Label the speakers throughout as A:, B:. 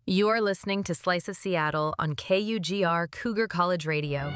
A: You're listening to Slice of Seattle on KUGR Cougar College Radio.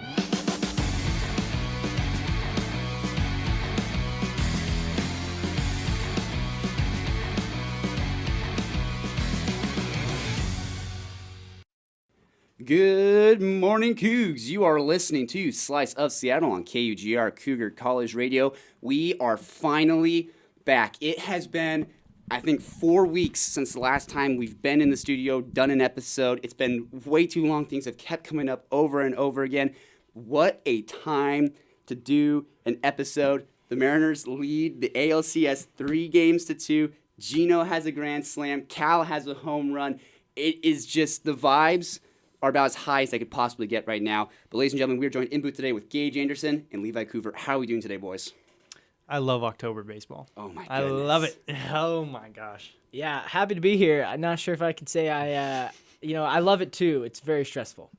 B: Good morning, Cougs. You are listening to Slice of Seattle on KUGR Cougar College Radio. We are finally back. It has been, I think, 4 weeks since the last time we've been in the studio, done an episode. It's been way too long. Things have kept coming up over and over again. What a time to do an episode. The Mariners lead the ALCS 3-2. Geno has a grand slam. Cal has a home run. It is just the vibes are about as high as I could possibly get right now. But ladies and gentlemen, we are joined in booth today with Gaige Anderson and Levi Coovert. How are we doing today, boys?
C: I love October baseball.
B: Oh my goodness.
C: I love it. Oh my gosh.
D: Yeah, happy to be here. I'm not sure if I could say I love it too. It's very stressful.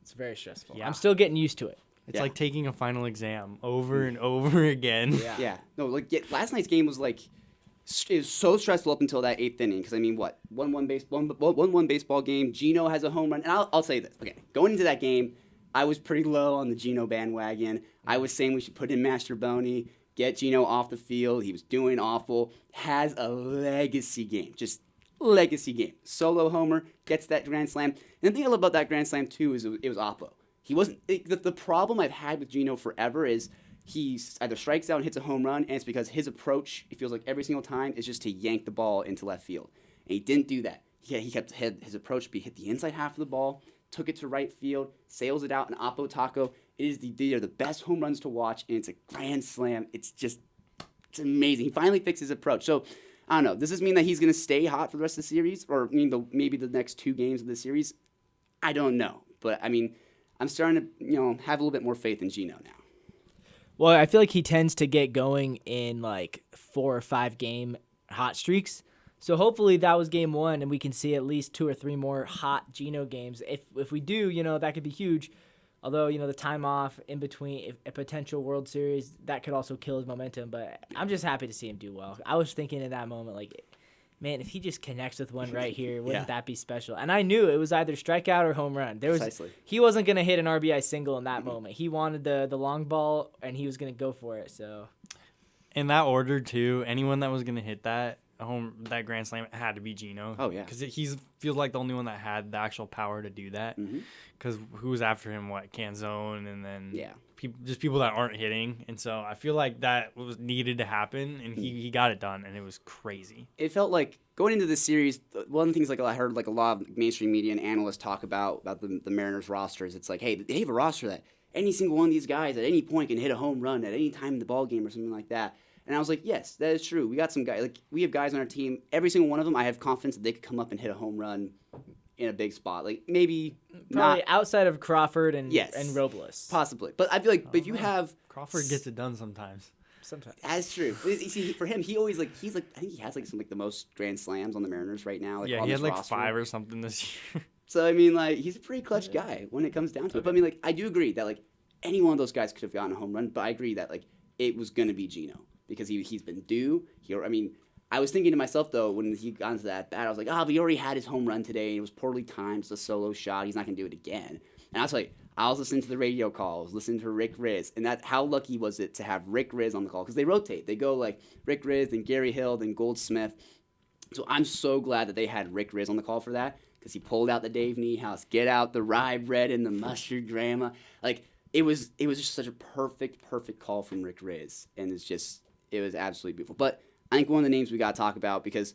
C: Yeah.
D: I'm still getting used to it.
C: It's like taking a final exam over and over again.
B: Yeah. No, last night's game was it was so stressful up until that 8th inning. Because, I mean, what? 1-1 baseball game. Geno has a home run. And I'll say this. Okay, going into that game, I was pretty low on the Geno bandwagon. I was saying we should put in Master Boney, get Geno off the field. He was doing awful. Has a legacy game. Just legacy game. Solo homer, gets that grand slam. And the thing I love about that grand slam, too, is it was oppo. He wasn't the problem I've had with Geno forever is he either strikes out and hits a home run, and it's because his approach, it feels like every single time, is just to yank the ball into left field. And he didn't do that. He kept his approach to hit the inside half of the ball, took it to right field, sails it out, and Oppo Taco is they are the best home runs to watch, and it's a grand slam. It's amazing. He finally fixed his approach. So, I don't know. Does this mean that he's going to stay hot for the rest of the series, or maybe the next 2 games of the series? I don't know. But, I mean, I'm starting to have a little bit more faith in Geno now.
D: Well, I feel like he tends to get going in 4 or 5 game hot streaks. So hopefully that was game 1, and we can see at least 2 or 3 more hot Geno games. If we do, that could be huge. Although, the time off in between a potential World Series, that could also kill his momentum. But I'm just happy to see him do well. I was thinking in that moment, man, if he just connects with one right here, wouldn't that be special? And I knew it was either strikeout or home run.
B: Precisely.
D: He wasn't going to hit an RBI single in that moment. He wanted the long ball, and he was going to go for it. So,
C: in that order, too, anyone that was going to hit that grand slam, it had to be Geno.
B: Oh, yeah.
C: Because he feels like the only one that had the actual power to do that. Because who was after him? Canzone, and then people that aren't hitting. And so I feel like that was needed to happen, and he got it done, and it was crazy.
B: It felt like going into this series, one of the things I heard a lot of mainstream media and analysts talk about the Mariners rosters. It's like, hey, they have a roster that any single one of these guys at any point can hit a home run at any time in the ball game or something like that. And I was like, yes, that is true. We got some guys. We have guys on our team. Every single one of them, I have confidence that they could come up and hit a home run in a big spot. Maybe
D: probably
B: not
D: outside of Crawford and Robles.
B: Possibly. But I feel like if you have
C: Crawford gets it done sometimes.
B: That's true. You see, for him, he always I think he has the most grand slams on the Mariners right now.
C: He had 5 or something this year.
B: So I mean, he's a pretty clutch guy when it comes down to it. But I mean, I do agree that any one of those guys could have gotten a home run. But I agree that it was gonna be Geno because he's been due. I was thinking to myself though when he got into that bat, I was like, but he already had his home run today. It was poorly timed. It's a solo shot. He's not gonna do it again. And I was like, I was listening to the radio calls, listening to Rick Riz, and how lucky was it to have Rick Riz on the call? Because they rotate. They go Rick Riz, then Gary Hill, then Goldsmith. So I'm so glad that they had Rick Riz on the call for that because he pulled out the Dave Niehaus, get out the rye bread and the mustard grandma. It was just such a perfect call from Rick Riz, and it was absolutely beautiful. But I think one of the names we got to talk about, because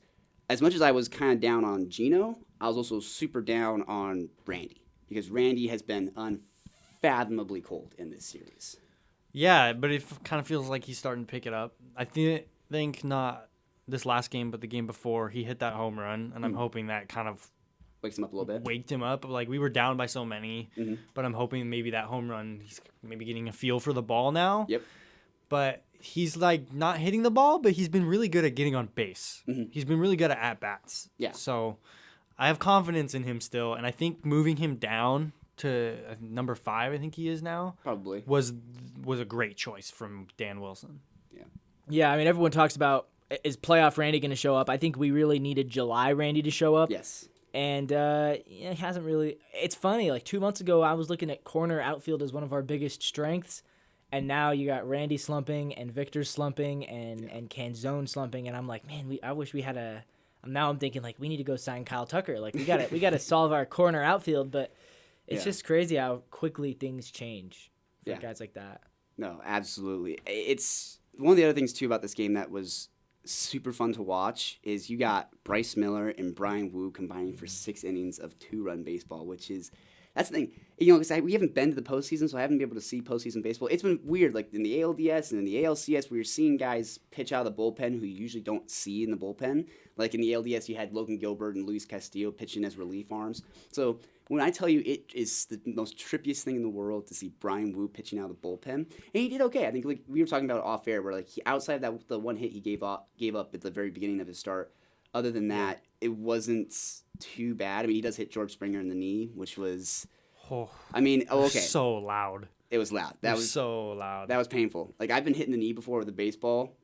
B: as much as I was kind of down on Geno, I was also super down on Randy. Because Randy has been unfathomably cold in this series.
C: Yeah, but it kind of feels like he's starting to pick it up. I think not this last game, but the game before, he hit that home run, and I'm hoping that kind of
B: wakes him up a little bit.
C: Waked him up. We were down by so many, but I'm hoping maybe that home run, he's maybe getting a feel for the ball now.
B: Yep.
C: But he's not hitting the ball, but he's been really good at getting on base. He's been really good at bats.
B: Yeah.
C: So I have confidence in him still, and I think moving him down to number 5, I think he is now,
B: probably
C: was a great choice from Dan Wilson.
D: Yeah, I mean, everyone talks about, is playoff Randy going to show up? I think we really needed July Randy to show up.
B: Yes.
D: And it hasn't really. It's funny. Like 2 months ago, I was looking at corner outfield as one of our biggest strengths, and now you got Randy slumping and Victor slumping and Canzone slumping, and I'm like, man, I wish we had a. Now I'm thinking like we need to go sign Kyle Tucker. Like we gotta solve our corner outfield, but it's just crazy how quickly things change for guys like that.
B: No, absolutely. It's one of the other things too about this game that was super fun to watch is you got Bryce Miller and Brian Wu combining for 6 innings of 2-run baseball, that's the thing. Because we haven't been to the postseason, so I haven't been able to see postseason baseball. It's been weird, like in the ALDS and in the ALCS, we were seeing guys pitch out of the bullpen who you usually don't see in the bullpen. Like in the ALDS, you had Logan Gilbert and Luis Castillo pitching as relief arms. So when I tell you it is the most trippiest thing in the world to see Brian Wu pitching out of the bullpen, and he did okay. I think like we were talking about it off air, where like outside of the one hit he gave up at the very beginning of his start. Other than that, it wasn't too bad. I mean, he does hit George Springer in the knee, which was. Okay.
C: So loud.
B: It was loud. That was
C: so loud.
B: That was painful. Like I've been hitting the knee before with a baseball.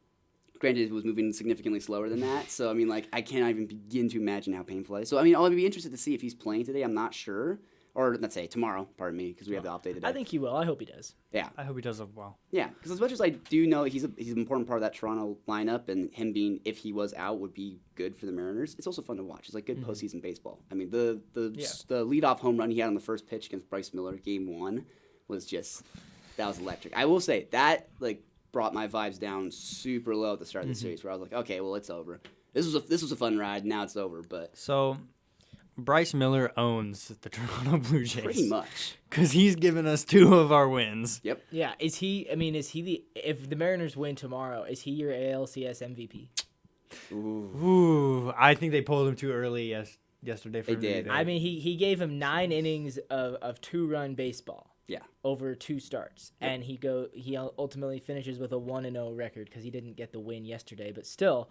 B: Granted, it was moving significantly slower than that. So I mean, like I can't even begin to imagine how painful it is. So I mean, I'll be interested to see if he's playing today. I'm not sure, or let's say tomorrow. Pardon me, because we have the off day today.
D: I think he will. I hope he does.
B: Yeah.
C: I hope he does well.
B: Yeah, because as much as I do know he's an important part of that Toronto lineup, and him being, if he was out, would be good for the Mariners. It's also fun to watch. It's like good postseason baseball. I mean, the leadoff home run he had on the first pitch against Bryce Miller, Game 1, was electric. I will say that brought my vibes down super low at the start of the series, where I was like, okay, well, it's over. This was a fun ride. Now it's over. But
C: so Bryce Miller owns the Toronto Blue Jays.
B: Pretty much.
C: Because he's given us 2 of our wins.
B: Yep.
D: Yeah. Is he if the Mariners win tomorrow, is he your ALCS MVP?
C: Ooh. I think they pulled him too early yesterday for
B: They did.
D: I mean, he gave him 9 innings of 2-run baseball.
B: Yeah.
D: Over 2 starts.
B: Yep.
D: And he ultimately finishes with a 1-0 record because he didn't get the win yesterday, but still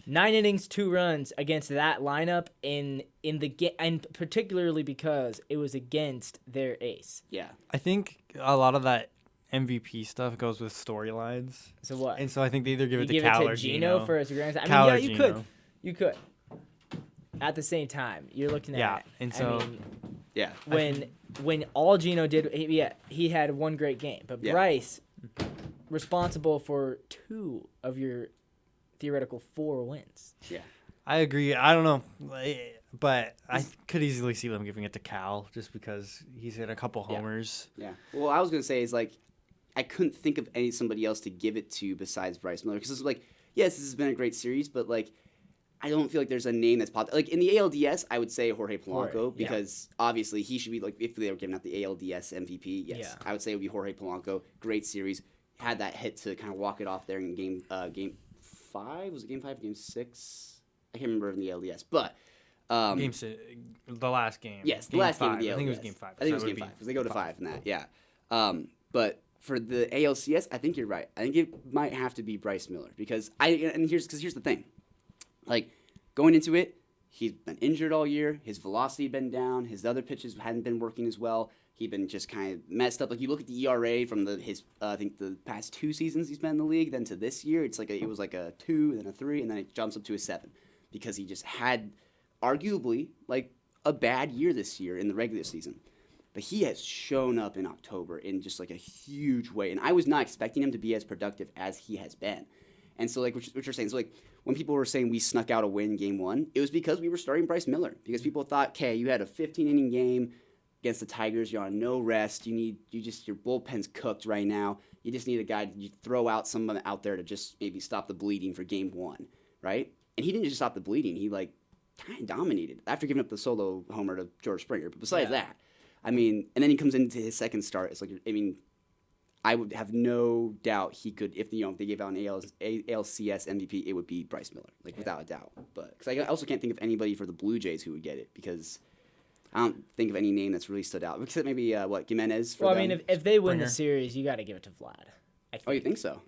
D: 9 innings, 2 runs against that lineup in the game, and particularly because it was against their ace.
B: Yeah.
C: I think a lot of that MVP stuff goes with storylines.
D: So what?
C: And so I think they either give it to
D: give
C: Cal
D: it
C: or
D: to Geno for his grand. I
C: Cal
D: mean,
C: or
D: yeah,
C: Geno.
D: you could. At the same time, you're looking at
C: and so
D: when all Geno did, he had 1 great game, but Bryce responsible for 2 of your theoretical 4 wins.
B: Yeah.
C: I agree. I don't know, but I could easily see them giving it to Cal just because he's hit a couple homers.
B: Yeah. Well, I was gonna say is I couldn't think of somebody else to give it to besides Bryce Miller, because it's yes, this has been a great series, but I don't feel like there's a name that's popped. Like in the ALDS, I would say Jorge Polanco, because obviously he should be if they were giving out the ALDS MVP. Yes, I would say it would be Jorge Polanco. Great series, had that hit to kind of walk it off there in game 5. Was it game 5? Game 6? I can't remember in the ALDS, but
C: Game 6, the last game.
B: Yes, the
C: game
B: last
C: 5.
B: game of the ALDS.
C: I think it was game 5.
B: I think it was game 5 because they go to 5 in that. Yeah, but for the ALCS, I think you're right. I think it might have to be Bryce Miller because here's the thing. Going into it, he's been injured all year. His velocity had been down. His other pitches hadn't been working as well. He'd been just kind of messed up. You look at the ERA from I think the past 2 seasons he's been in the league. Then to this year, it was like a 2, then a 3, and then it jumps up to a 7 because he just had arguably a bad year this year in the regular season. But he has shown up in October in just a huge way, and I was not expecting him to be as productive as he has been. And so what you're saying, so when people were saying we snuck out a win game 1, it was because we were starting Bryce Miller. Because people thought, okay, you had a 15-inning game against the Tigers. You're on no rest. Your bullpen's cooked right now. You just need a guy to throw out someone out there to just maybe stop the bleeding for game 1, right? And he didn't just stop the bleeding. He kind of dominated after giving up the solo homer to George Springer. But besides that, I mean, and then he comes into his second start. It's I would have no doubt he could, if they gave out an ALCS MVP, it would be Bryce Miller, without a doubt. But because I also can't think of anybody for the Blue Jays who would get it, because I don't think of any name that's really stood out. Except maybe Jimenez. For them.
D: I mean, if they win the series, you got to give it to Vlad.
B: Oh, you think so?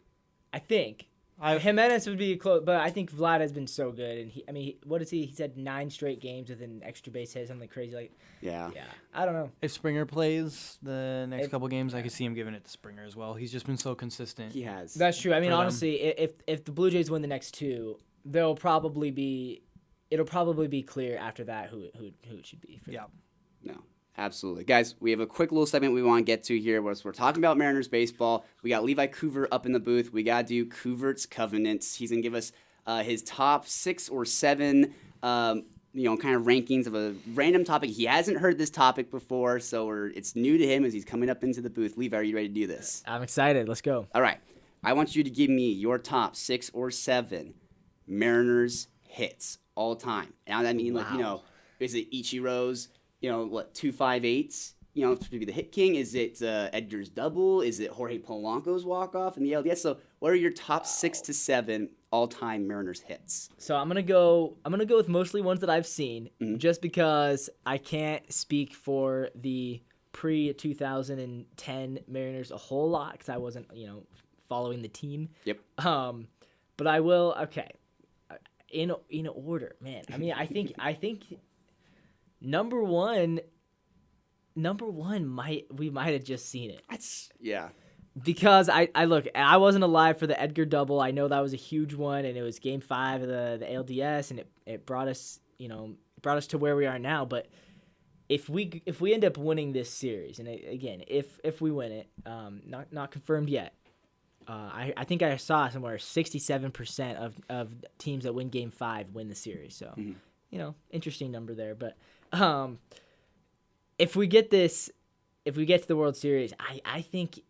D: I think. Jimenez would be close, but I think Vlad has been so good, and what is he? He's had 9 straight games with an extra base hit, something crazy
B: Yeah.
D: I don't know.
C: If Springer plays the next couple games, I could see him giving it to Springer as well. He's just been so consistent.
B: He has.
D: That's true. I mean, honestly, if the Blue Jays win the next 2, they'll probably be it'll probably be clear after that who it should be.
C: Yeah.
B: No, absolutely. Guys, we have a quick little segment we want to get to here. We're talking about Mariners baseball. We got Levi Coovert up in the booth. We got to do Coovert's Covenants. He's going to give us his top 6 or 7 kind of rankings of a random topic. He hasn't heard this topic before, so it's new to him as he's coming up into the booth. Levi, are you ready to do this?
D: I'm excited. Let's go.
B: All right. I want you to give me your top 6 or 7 Mariners hits all time. Now that means, is it Ichiro's, 258s? To be the hit king? Is it Edgar's double? Is it Jorge Polanco's walk-off in the LDS? So what are your top 6 to 7 all-time Mariners hits?
D: So I'm gonna go with mostly ones that I've seen, just because I can't speak for the pre-2010 Mariners a whole lot because I wasn't following the team.
B: Yep.
D: But I will. Okay. In order, man. I mean, I think number one we might have just seen it.
B: Yeah.
D: Because I wasn't alive for the Edgar double. I know that was a huge one, and it was Game 5 of the ALDS, and it brought us to where we are now. But if we end up winning this series, and again, if we win it, not confirmed yet. I think I saw somewhere 67% of teams that win Game 5 win the series. So, interesting number there. But if we get to the World Series, I think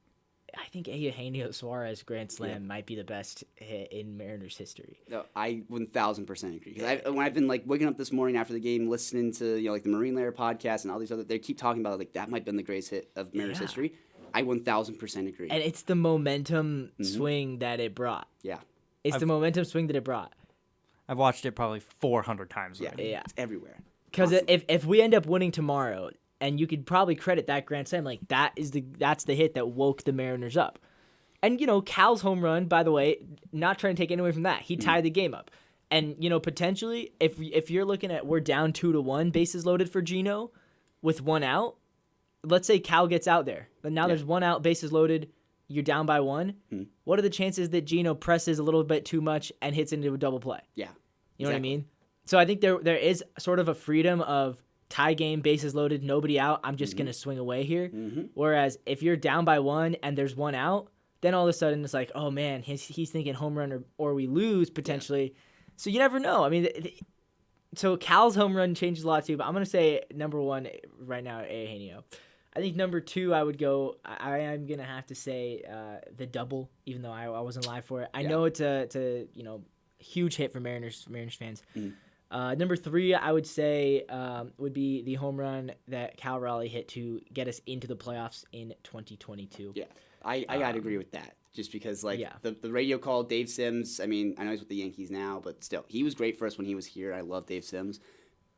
D: Eugenio Suarez Grand Slam might be the best hit in Mariners history.
B: No, I 1,000% agree. Because when I've been waking up this morning after the game, listening to the Marine Layer podcast and all these other, they keep talking about that might have been the greatest hit of Mariners history. I 1,000% agree.
D: And it's the momentum swing that it brought.
B: Yeah.
D: It's the momentum swing that it brought.
C: I've watched it probably 400 times already.
B: Yeah. It's everywhere.
D: Because if we end up winning tomorrow, and you could probably credit that Grand Slam, that's the hit that woke the Mariners up. And, Cal's home run, by the way, not trying to take anything away from that. He tied the game up. And, potentially, if you're looking at we're down 2-1, bases loaded for Geno with 1 out, let's say Cal gets out there. But now there's 1 out, bases loaded, you're down by 1. What are the chances that Geno presses a little bit too much and hits into a double play?
B: Yeah.
D: You know what I mean? So I think there is sort of a freedom of tie game, bases loaded, nobody out, I'm just going to swing away here. Whereas if you're down by 1 and there's 1 out, then all of a sudden it's like, oh man, he's thinking home run or we lose potentially. Yeah. So you never know. I mean, so Cal's home run changes a lot too, but I'm going to say number 1 right now, Eugenio. I think number 2, I would go, I'm going to have to say the double, even though I wasn't live for it. I know it's a huge hit for Mariners fans. Number 3, I would say, would be the home run that Cal Raleigh hit to get us into the playoffs in 2022.
B: Yeah, I gotta agree with that. Just because, the radio call, Dave Sims, I mean, I know he's with the Yankees now, but still, he was great for us when he was here. I love Dave Sims.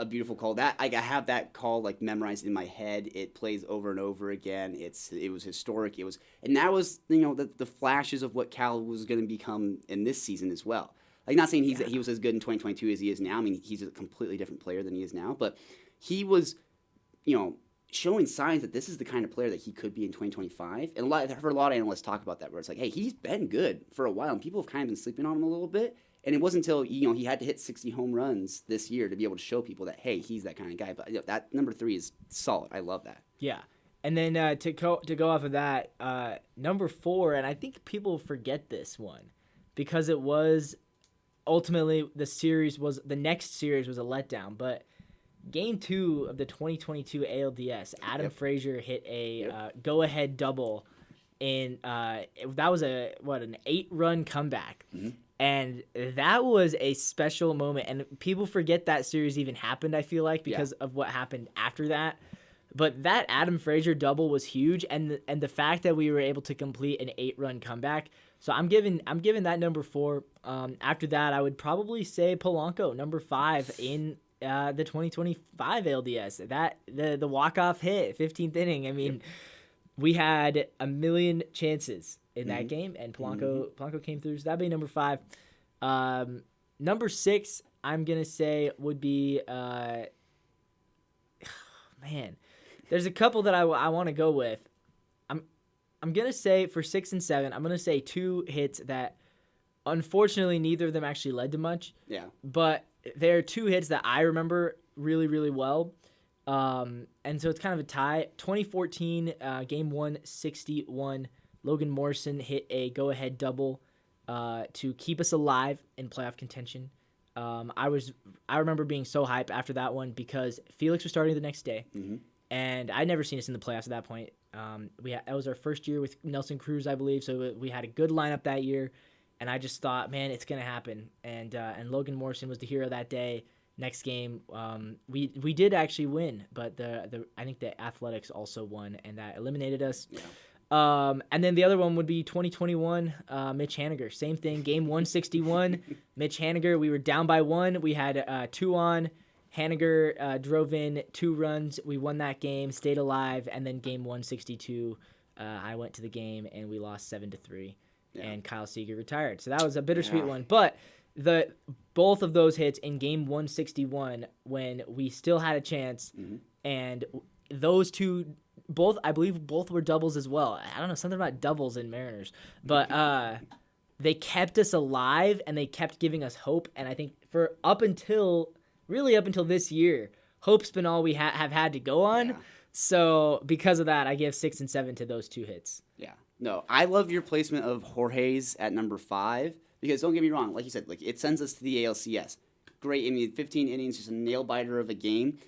B: A beautiful call. That I have that call memorized in my head. It plays over and over again. It was historic. And that was the flashes of what Cal was going to become in this season as well. Not saying he was as good in 2022 as he is now. I mean, he's a completely different player than he is now. But he was, showing signs that this is the kind of player that he could be in 2025. And I've heard a lot of analysts talk about that, where it's hey, he's been good for a while, and people have kind of been sleeping on him a little bit. And it wasn't until he had to hit 60 home runs this year to be able to show people that, hey, he's that kind of guy. But that number 3 is solid. I love that.
D: Yeah. And then to go off of that, number 4, and I think people forget this one because it was ultimately the next series was a letdown, but Game 2 of the 2022 ALDS, Adam Frazier hit a go-ahead double, and that was an 8-run comeback, and that was a special moment. And people forget that series even happened. I feel like because of what happened after that. But that Adam Frazier double was huge, and the fact that we were able to complete an 8-run comeback. So I'm giving that number 4. After that, I would probably say Polanco, number 5 in the 2025 LDS. That the walk-off hit, 15th inning. I mean, we had a million chances in that game, and Polanco came through. So that'd be number 5. Number 6, I'm gonna say would be man. There's a couple that I want to go with. I'm going to say for 6 and 7, I'm going to say 2 hits that Unfortunately, neither of them actually led to much.
B: Yeah.
D: But there are two hits that I remember really, really well. And so it's kind of a tie. 2014, game 161, Logan Morrison hit a go-ahead double to keep us alive in playoff contention. I remember being so hyped after that one because Felix was starting the next day, and I'd never seen us in the playoffs at that point. That was our first year with Nelson Cruz, I believe, so we had a good lineup that year, and I just thought, man, it's gonna happen. And Logan Morrison was the hero that day. Next game, we did actually win, but I think the Athletics also won, and that eliminated us.
B: Yeah.
D: And then the other one would be 2021, Mitch Haniger. Same thing, game 161, Mitch Haniger. We were down by 1. We had 2 on. Haniger drove in 2 runs. We won that game, stayed alive, and then game 162, I went to the game, and we lost 7-3, and Kyle Seager retired. So that was a bittersweet one. But both of those hits in game 161 when we still had a chance, and those two – I believe both were doubles as well. I don't know, something about doubles in Mariners. But they kept us alive, and they kept giving us hope. And I think up until this year, hope's been all we have had to go on. Yeah. So because of that, I give 6 and 7 to those 2 hits.
B: Yeah. No, I love your placement of Jorge's at number 5 because don't get me wrong, like you said, like it sends us to the ALCS. Great. I mean, 15 innings, just a nail-biter of a game.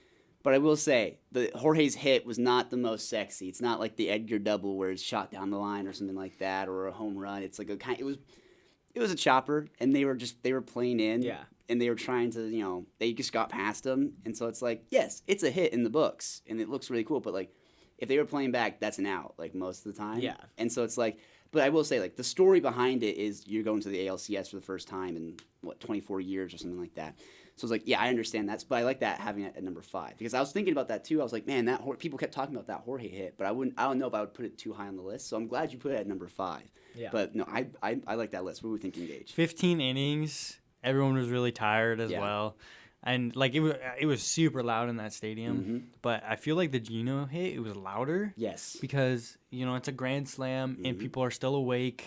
B: But I will say, the Jorge's hit was not the most sexy. It's not like the Edgar double where it's shot down the line or something like that, or a home run. It's like it was a chopper, and they were playing in, and they were trying to, they just got past them, and so it's like, yes, it's a hit in the books, and it looks really cool, but like, if they were playing back, that's an out, like most of the time.
D: Yeah.
B: And so it's like, but I will say, like, the story behind it is you're going to the ALCS for the first time in 24 years or something like that. So it's like, yeah, I understand that, but I like that having it at number 5 because I was thinking about that too. I was like, man, people kept talking about that Jorge hit, but I don't know if I would put it too high on the list. So I'm glad you put it at number 5. Yeah. But no, I like that list. What were we thinking, Gaige?
C: 15 innings. Everyone was really tired as well, and like it was super loud in that stadium. But I feel like the Geno hit, it was louder.
B: Yes.
C: Because it's a grand slam and people are still awake.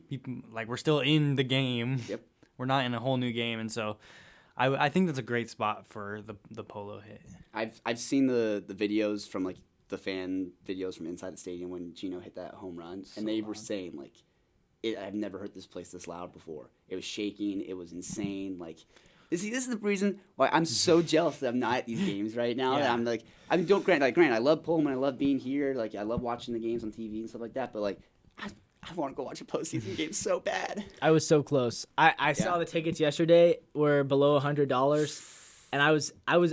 C: People we're still in the game.
B: Yep.
C: We're not in a whole new game, and so. I think that's a great spot for the polo hit.
B: I've seen the videos from like the fan videos from inside the stadium when Geno hit that home run, and they were saying like, I've never heard this place this loud before. It was shaking. It was insane. Like, this is the reason why I'm so jealous that I'm not at these games right now. Yeah. I'm like, Grant, I love Pullman. I love being here. Like, I love watching the games on TV and stuff like that. But like, I want to go watch a postseason game so bad.
D: I was so close. I saw the tickets yesterday were below $100, and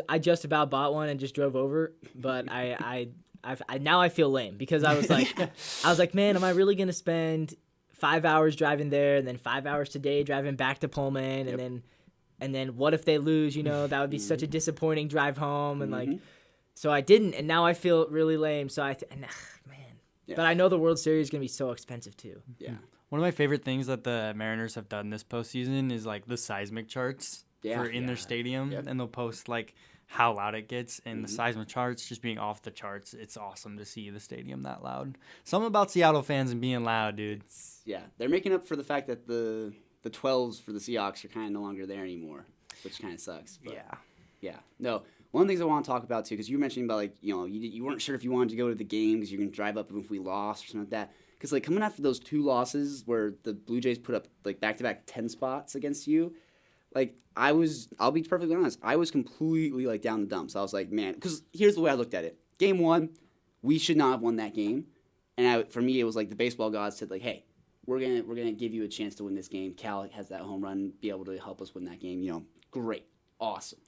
D: I just about bought one and just drove over. But I now I feel lame because I was like, man, am I really gonna spend 5 hours driving there and then 5 hours today driving back to Pullman and then what if they lose? That would be such a disappointing drive home and so I didn't, and now I feel really lame. So man. Yeah. But I know the World Series is going to be so expensive, too.
B: Yeah.
C: One of my favorite things that the Mariners have done this postseason is, like, the seismic charts in their stadium. Yep. And they'll post, like, how loud it gets. And the seismic charts just being off the charts. It's awesome to see the stadium that loud. Something about Seattle fans and being loud, dude.
B: Yeah. They're making up for the fact that the 12s for the Seahawks are kind of no longer there anymore, which kind of sucks. But yeah. No. One of the things I want to talk about, too, because you were mentioning about, like, you weren't sure if you wanted to go to the game because you're going to drive up if we lost or something like that. Because, like, coming after those 2 losses where the Blue Jays put up, like, back-to-back 10 spots against you, like, I'll be perfectly honest, I was completely, like, down the dumps. I was like, man, because here's the way I looked at it. Game 1, we should not have won that game. And for me, it was like the baseball gods said, like, hey, we're gonna give you a chance to win this game. Cal has that home run, be able to help us win that game. Great. Awesome.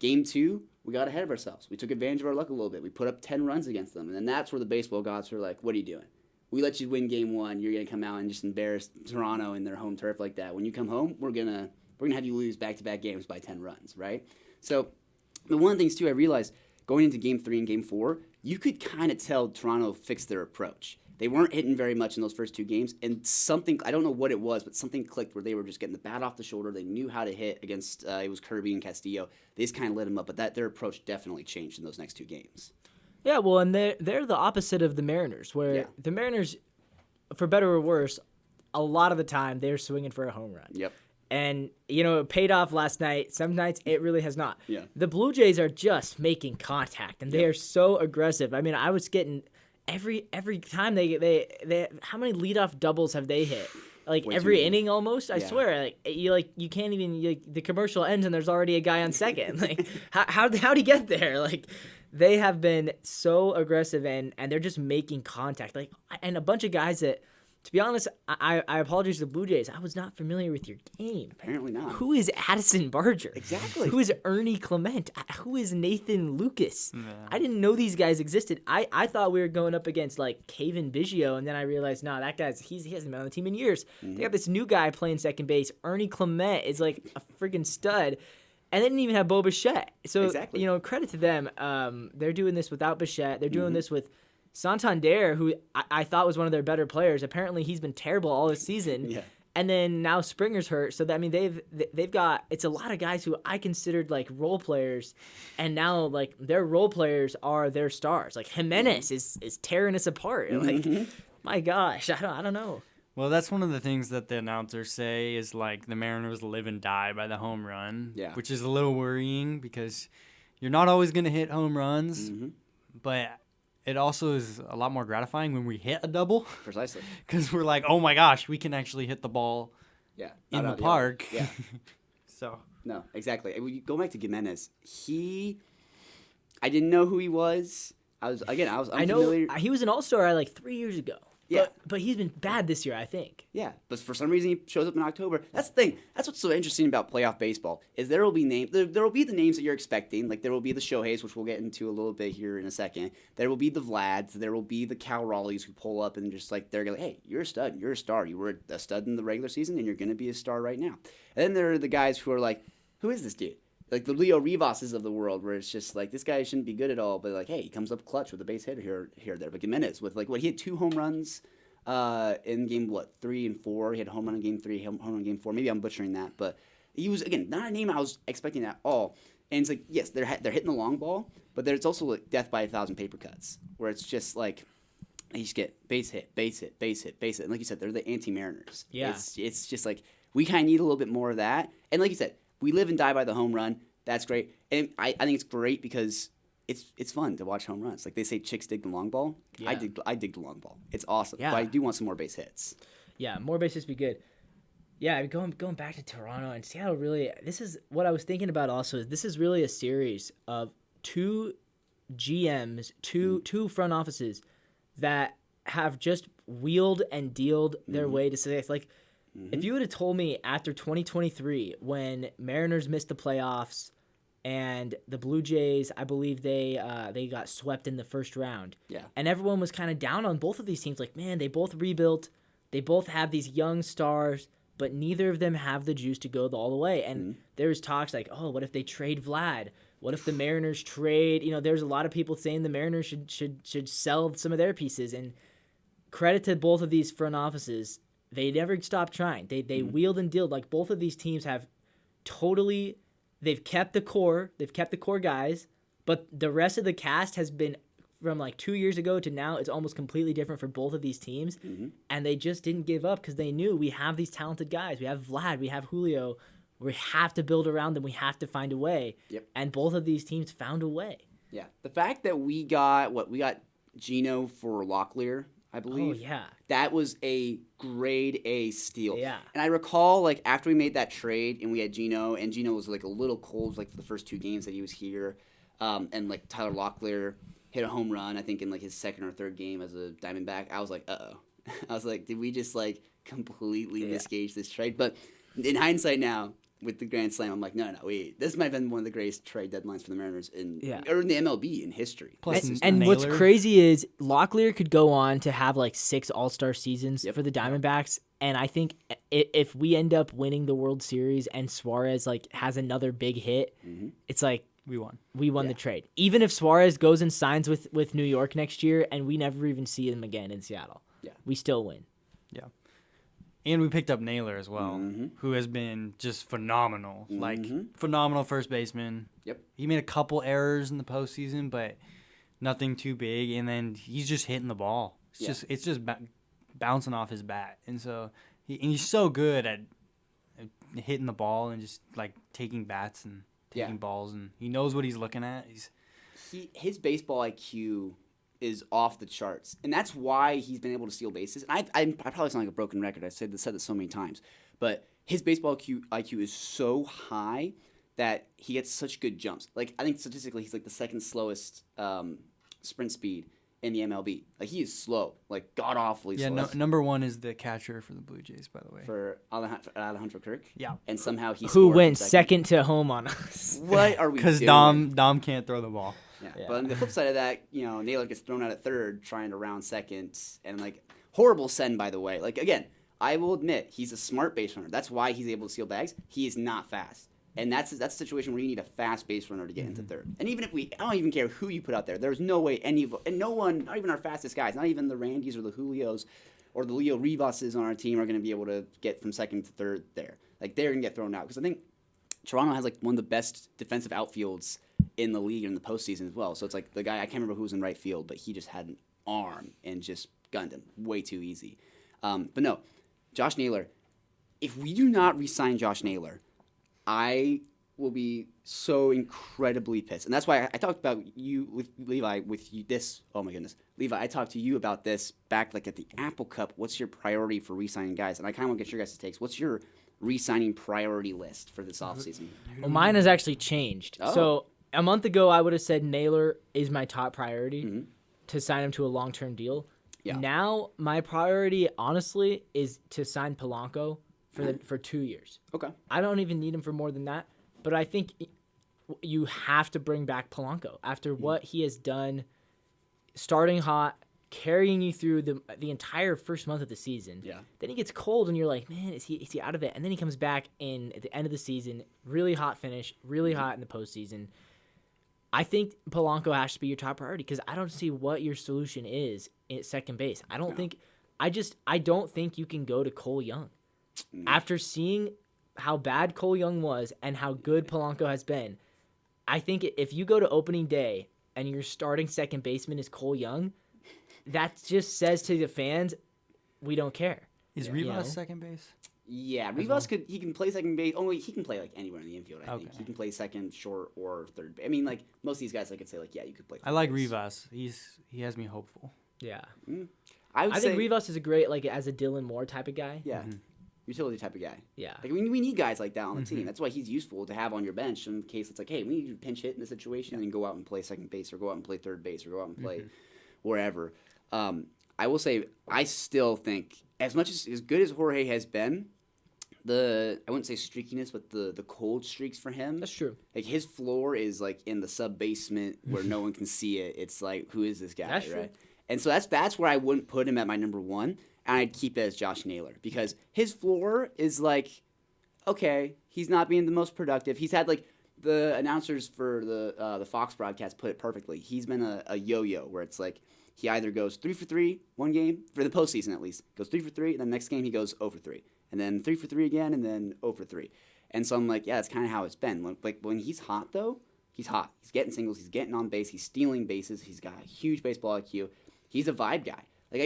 B: Game 2, we got ahead of ourselves. We took advantage of our luck a little bit. We put up 10 runs against them. And then that's where the baseball gods were like, what are you doing? We let you win game 1. You're going to come out and just embarrass Toronto in their home turf like that. When you come home, we're gonna have you lose back-to-back games by 10 runs, right? So, but one of the things, too, I realized going into game 3 and game 4, you could kind of tell Toronto fixed their approach. They weren't hitting very much in those first 2 games, and something, I don't know what it was, but something clicked where they were just getting the bat off the shoulder. They knew how to hit against, it was Kirby and Castillo. They just kind of lit them up, but their approach definitely changed in those next 2 games.
D: Yeah, well, and they're the opposite of the Mariners, where the Mariners, for better or worse, a lot of the time they're swinging for a home run.
B: Yep.
D: And, it paid off last night. Some nights it really has not.
B: Yeah.
D: The Blue Jays are just making contact, and they are so aggressive. I mean, I was getting every time they how many leadoff doubles have they hit? Like
B: Way
D: every
B: too many.
D: inning almost. I swear, you can't even the commercial ends and there's already a guy on second. Like how'd he get there? Like they have been so aggressive and they're just making contact. Like and a bunch of guys that. To be honest, I apologize to the Blue Jays. I was not familiar with your game.
B: Apparently not.
D: Who is Addison Barger?
B: Exactly.
D: Who is Ernie Clement? Who is Nathan Lucas?
C: Yeah.
D: I didn't know these guys existed. I thought we were going up against like Cavan Biggio, and then I realized, no, that guy's he hasn't been on the team in years. They got this new guy playing second base. Ernie Clement is like a friggin' stud. And they didn't even have Bo Bichette. So,
B: Exactly.
D: Credit to them. They're doing this without Bichette. They're doing this with Santander, who I thought was one of their better players. Apparently, he's been terrible all this season.
B: Yeah.
D: And then now Springer's hurt. So, they've got – it's a lot of guys who I considered, like, role players. And now, like, their role players are their stars. Like, Jimenez is tearing us apart. Like, my gosh, I don't know.
C: Well, that's one of the things that the announcers say is, like, the Mariners live and die by the home run, which is a little worrying because you're not always going to hit home runs, but it also is a lot more gratifying when we hit a double.
B: Precisely.
C: Because we're like, oh, my gosh, we can actually hit the ball in the park.
B: Yeah.
C: So.
B: No, exactly. Go back to Jimenez. I didn't know who he was. I was unfamiliar.
D: I know he was an all-star like 3 years ago.
B: Yeah.
D: But he's been bad this year, I think.
B: Yeah, but for some reason he shows up in October. That's the thing. That's what's so interesting about playoff baseball is there will be there will be the names that you're expecting. Like there will be the Shoheis, which we'll get into a little bit here in a second. There will be the Vlads. There will be the Cal Raleighs who pull up and just like they're like, hey, you're a stud. You're a star. You were a stud in the regular season, and you're going to be a star right now. And then there are the guys who are like, who is this dude? Like the Leo Rivas's of the world, where it's just like this guy shouldn't be good at all, but like, hey, he comes up clutch with a base hit here or there. But Jimenez with like he had 2 home runs. In game 3 and 4, he had a home run in game 3, home run in game 4. Maybe I'm butchering that, but he was again not a name I was expecting at all. And it's like yes, they're hitting the long ball, but there's also like death by 1,000 paper cuts, where it's just like you just get base hit, base hit, base hit, base hit. And like you said, they're the anti-Mariners.
D: Yeah,
B: it's just like we kind of need a little bit more of that. And like you said, we live and die by the home run. That's great, and I think it's great because. It's fun to watch home runs. Like they say, chicks dig the long ball.
D: Yeah.
B: I dig the long ball. It's awesome.
D: Yeah.
B: But I do want some more base hits.
D: Yeah, more bases be good. Yeah, going back to Toronto and Seattle. Really, this is what I was thinking about. Also, this is really a series of 2 GMs, two front offices that have just wheeled and dealed their way to success. Like, if you would have told me after 2023, when Mariners missed the playoffs. And the Blue Jays, I believe they got swept in the first round.
B: Yeah.
D: And everyone was kind of down on both of these teams. Like, man, they both rebuilt. They both have these young stars, but neither of them have the juice to go all the way. And there's talks like, oh, what if they trade Vlad? What if the Mariners trade? There's a lot of people saying the Mariners should sell some of their pieces. And credit to both of these front offices, they never stopped trying. They wheeled and dealed. Like both of these teams have totally. They've kept the core guys, but the rest of the cast has been from like 2 years ago to now. It's almost completely different for both of these teams, and they just didn't give up because they knew we have these talented guys. We have Vlad, we have Julio. We have to build around them. We have to find a way.
B: Yep.
D: And both of these teams found a way.
B: Yeah. The fact that we got Geno for Locklear, I believe.
D: Oh yeah.
B: That was a grade A steal.
D: Yeah.
B: And I recall like after we made that trade and we had Geno, and Geno was like a little cold like for the first 2 games that he was here, and like Tyler Locklear hit a home run I think in like his second or third game as a Diamondback. I was like, uh-oh. I was like, did we just like completely misgauge this trade? But in hindsight now, with the Grand Slam, I'm like, no, wait. This might have been one of the greatest trade deadlines for the Mariners or in the MLB in history.
C: Plus,
D: and what's crazy is Locklear could go on to have like 6 All-Star seasons for the Diamondbacks. And I think if we end up winning the World Series and Suarez like has another big hit, it's like
C: we won.
D: We won the trade. Even if Suarez goes and signs with New York next year and we never even see him again in Seattle, we still win.
C: Yeah. And we picked up Naylor as well, who has been just phenomenal. Like, phenomenal first baseman.
B: Yep.
C: He made a couple errors in the postseason, but nothing too big. And then he's just hitting the ball. It's just bouncing off his bat. And so he's so good at hitting the ball and just like taking bats and taking balls, and he knows what he's looking at.
B: His baseball IQ is off the charts, and that's why he's been able to steal bases. And I probably sound like a broken record. I've said this so many times, but his baseball IQ is so high that he gets such good jumps. Like, I think statistically he's like the second slowest sprint speed in the MLB. Like, he is slow, like god awfully slow.
C: Yeah, number one is the catcher for the Blue Jays, by the way.
B: For Alejandro Kirk.
C: Yeah.
B: And somehow
D: who went second to home on us.
B: What are we doing?
C: Because Dom can't throw the ball.
B: Yeah. But on the flip side of that, Naylor gets thrown out at third trying to round second, and like horrible send, by the way. Like, again, I will admit he's a smart base runner. That's why he's able to steal bags. He is not fast. And that's a situation where you need a fast base runner to get into third. And even if I don't even care who you put out there. There's no way no one, not even our fastest guys, not even the Randys or the Julios or the Leo Rivas's on our team are going to be able to get from second to third there. Like, they're going to get thrown out. Because I think Toronto has like one of the best defensive outfields in the league in the postseason as well. So it's like the guy, I can't remember who was in right field, but he just had an arm and just gunned him way too easy. But no, Josh Naylor, if we do not re-sign Josh Naylor, I will be so incredibly pissed. And that's why I talked about you with Levi oh my goodness. Levi, I talked to you about this back like at the Apple Cup. What's your priority for re-signing guys? And I kind of want to get your guys' takes. What's your re-signing priority list for this offseason?
D: Well, mine has actually changed.
B: Oh.
D: So a month ago, I would have said Naylor is my top priority to sign him to a long-term deal. Yeah. Now, my priority, honestly, is to sign Polanco for 2 years.
B: Okay.
D: I don't even need him for more than that, but I think you have to bring back Polanco after what he has done, starting hot, carrying you through the entire first month of the season.
B: Yeah.
D: Then he gets cold, and you're like, man, is he out of it? And then he comes back at the end of the season, really hot finish, really hot in the postseason. I think Polanco has to be your top priority because I don't see what your solution is at second base. I don't think you can go to Cole Young. After seeing how bad Cole Young was and how good Polanco has been, I think if you go to opening day and your starting second baseman is Cole Young, that just says to the fans, we don't care.
C: Is Rivas second base?
B: Yeah, Rivas he can play second base. Only he can play like anywhere in the infield. I think he can play second, short, or third. I mean, like most of these guys, I could say like, yeah, you could play.
C: I like Rivas. He has me hopeful.
D: Yeah,
B: I
D: think Rivas is a great as a Dylan Moore type of guy.
B: Yeah. Utility type of guy.
D: Yeah.
B: Like we need guys like that on the team. That's why he's useful to have on your bench in case it's like, hey, we need to pinch hit in this situation and go out and play second base or go out and play third base or go out and play wherever. I will say I still think as good as Jorge has been, I wouldn't say streakiness, but the cold streaks for him.
D: That's true.
B: Like his floor is like in the sub basement where no one can see it. It's like, who is this guy?
D: That's
B: right?
D: true.
B: And so that's where I wouldn't put him at my number one. And I'd keep it as Josh Naylor because his floor is like, okay, he's not being the most productive. He's had like the announcers for the Fox broadcast put it perfectly. He's been a yo-yo where it's like he either goes 3 for 3 one game for the postseason at least, goes 3 for 3, and then next game he goes 0 for 3, and then 3 for 3 again, and then 0 for 3. And so I'm like, yeah, that's kind of how it's been. Like when he's hot though, he's hot. He's getting singles. He's getting on base. He's stealing bases. He's got a huge baseball IQ. He's a vibe guy. Like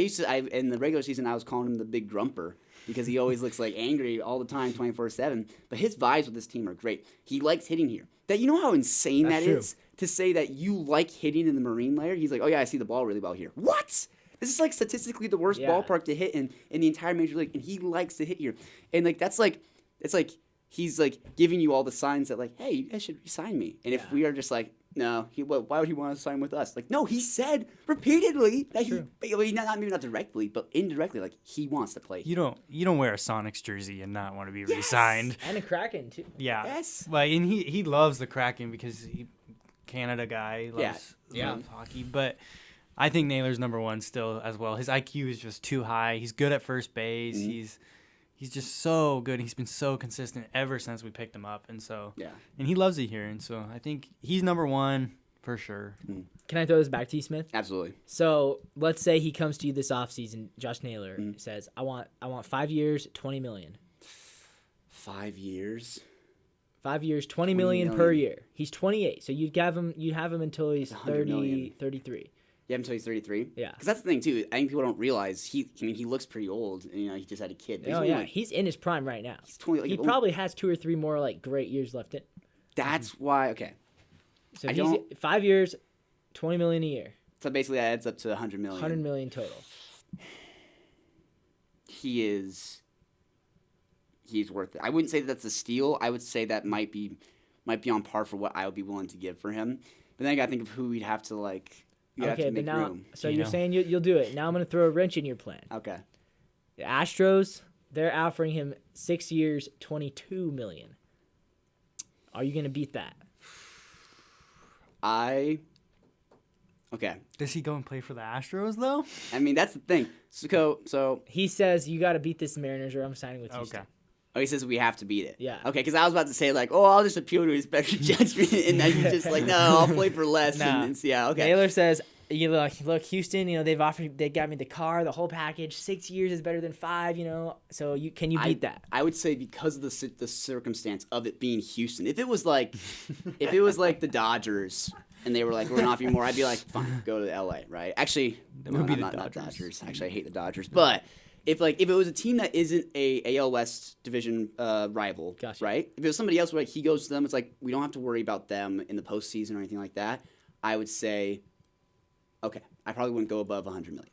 B: in the regular season, I was calling him the big grumper because he always looks like angry all the time, 24/7. But his vibes with this team are great. He likes hitting here. You know how insane that is to say that you like hitting in the Marine layer? He's like, oh yeah, I see the ball really well here. What? This is like statistically the worst ballpark to hit in the entire major league, and he likes to hit here. And like it's like he's like giving you all the signs that like, hey, you guys should resign me. And if we are just like, no, why would he want to sign with us? Like, no, he said repeatedly that maybe not directly, but indirectly, like he wants to play.
C: You don't wear a Sonics jersey and not want to be re-signed.
D: And a Kraken too.
C: Yeah.
B: Yes.
C: Like, and he loves the Kraken because Canada guy loves hockey. But I think Naylor's number one still as well. His IQ is just too high. He's good at first base. He's just so good. He's been so consistent ever since we picked him up, and he loves it here, and so I think he's number one for sure.
D: Can I throw this back to you, Smith?
B: Absolutely.
D: So let's say he comes to you this offseason. Josh Naylor says, "I want 5 years, $20 million."
B: 5 years.
D: 5 years, $20 million per year. He's 28, so you'd have him until he's 30, 33.
B: Yeah, until he's 33.
D: Yeah.
B: Because that's the thing too. I think people don't realize he looks pretty old. And, he just had a kid.
D: Oh yeah, he's in his prime right now.
B: He's 20. Like,
D: he probably has 2 or 3 more like great years left in.
B: That's why. Okay.
D: So he's 5 years, $20 million a year.
B: So basically, that adds up to $100 million.
D: $100 million total.
B: He's worth it. I wouldn't say that's a steal. I would say that might be on par for what I would be willing to give for him. But then I gotta think of who we'd have to like.
D: Okay, but now, so you're saying you'll do it. Now I'm gonna throw a wrench in your plan.
B: Okay.
D: The Astros, they're offering him 6 years, $22 million. Are you gonna beat that?
B: Okay.
C: Does he go and play for the Astros though?
B: I mean, that's the thing. So
D: he says you got to beat this Mariners, or I'm signing with Houston.
C: Okay.
B: Oh, he says we have to beat it.
D: Yeah.
B: Okay, because I was about to say like, I'll just appeal to his better judgment, and then he's just like, no, I'll play for less.
D: Nah.
B: And see, yeah, okay.
D: Naylor says, look, Houston, they got me the car, the whole package. 6 years is better than 5, So can you beat that?
B: I would say because of the circumstance of it being Houston. If it was like the Dodgers and they were like, we're gonna offer you more, I'd be like, fine, go to LA, right? Actually, not Dodgers. Actually, I hate the Dodgers, but. If it was a team that isn't a AL West division rival,
D: Gotcha.
B: right? If it was somebody else where he goes to them, it's like we don't have to worry about them in the postseason or anything like that. I would say, okay, I probably wouldn't go above $100 million.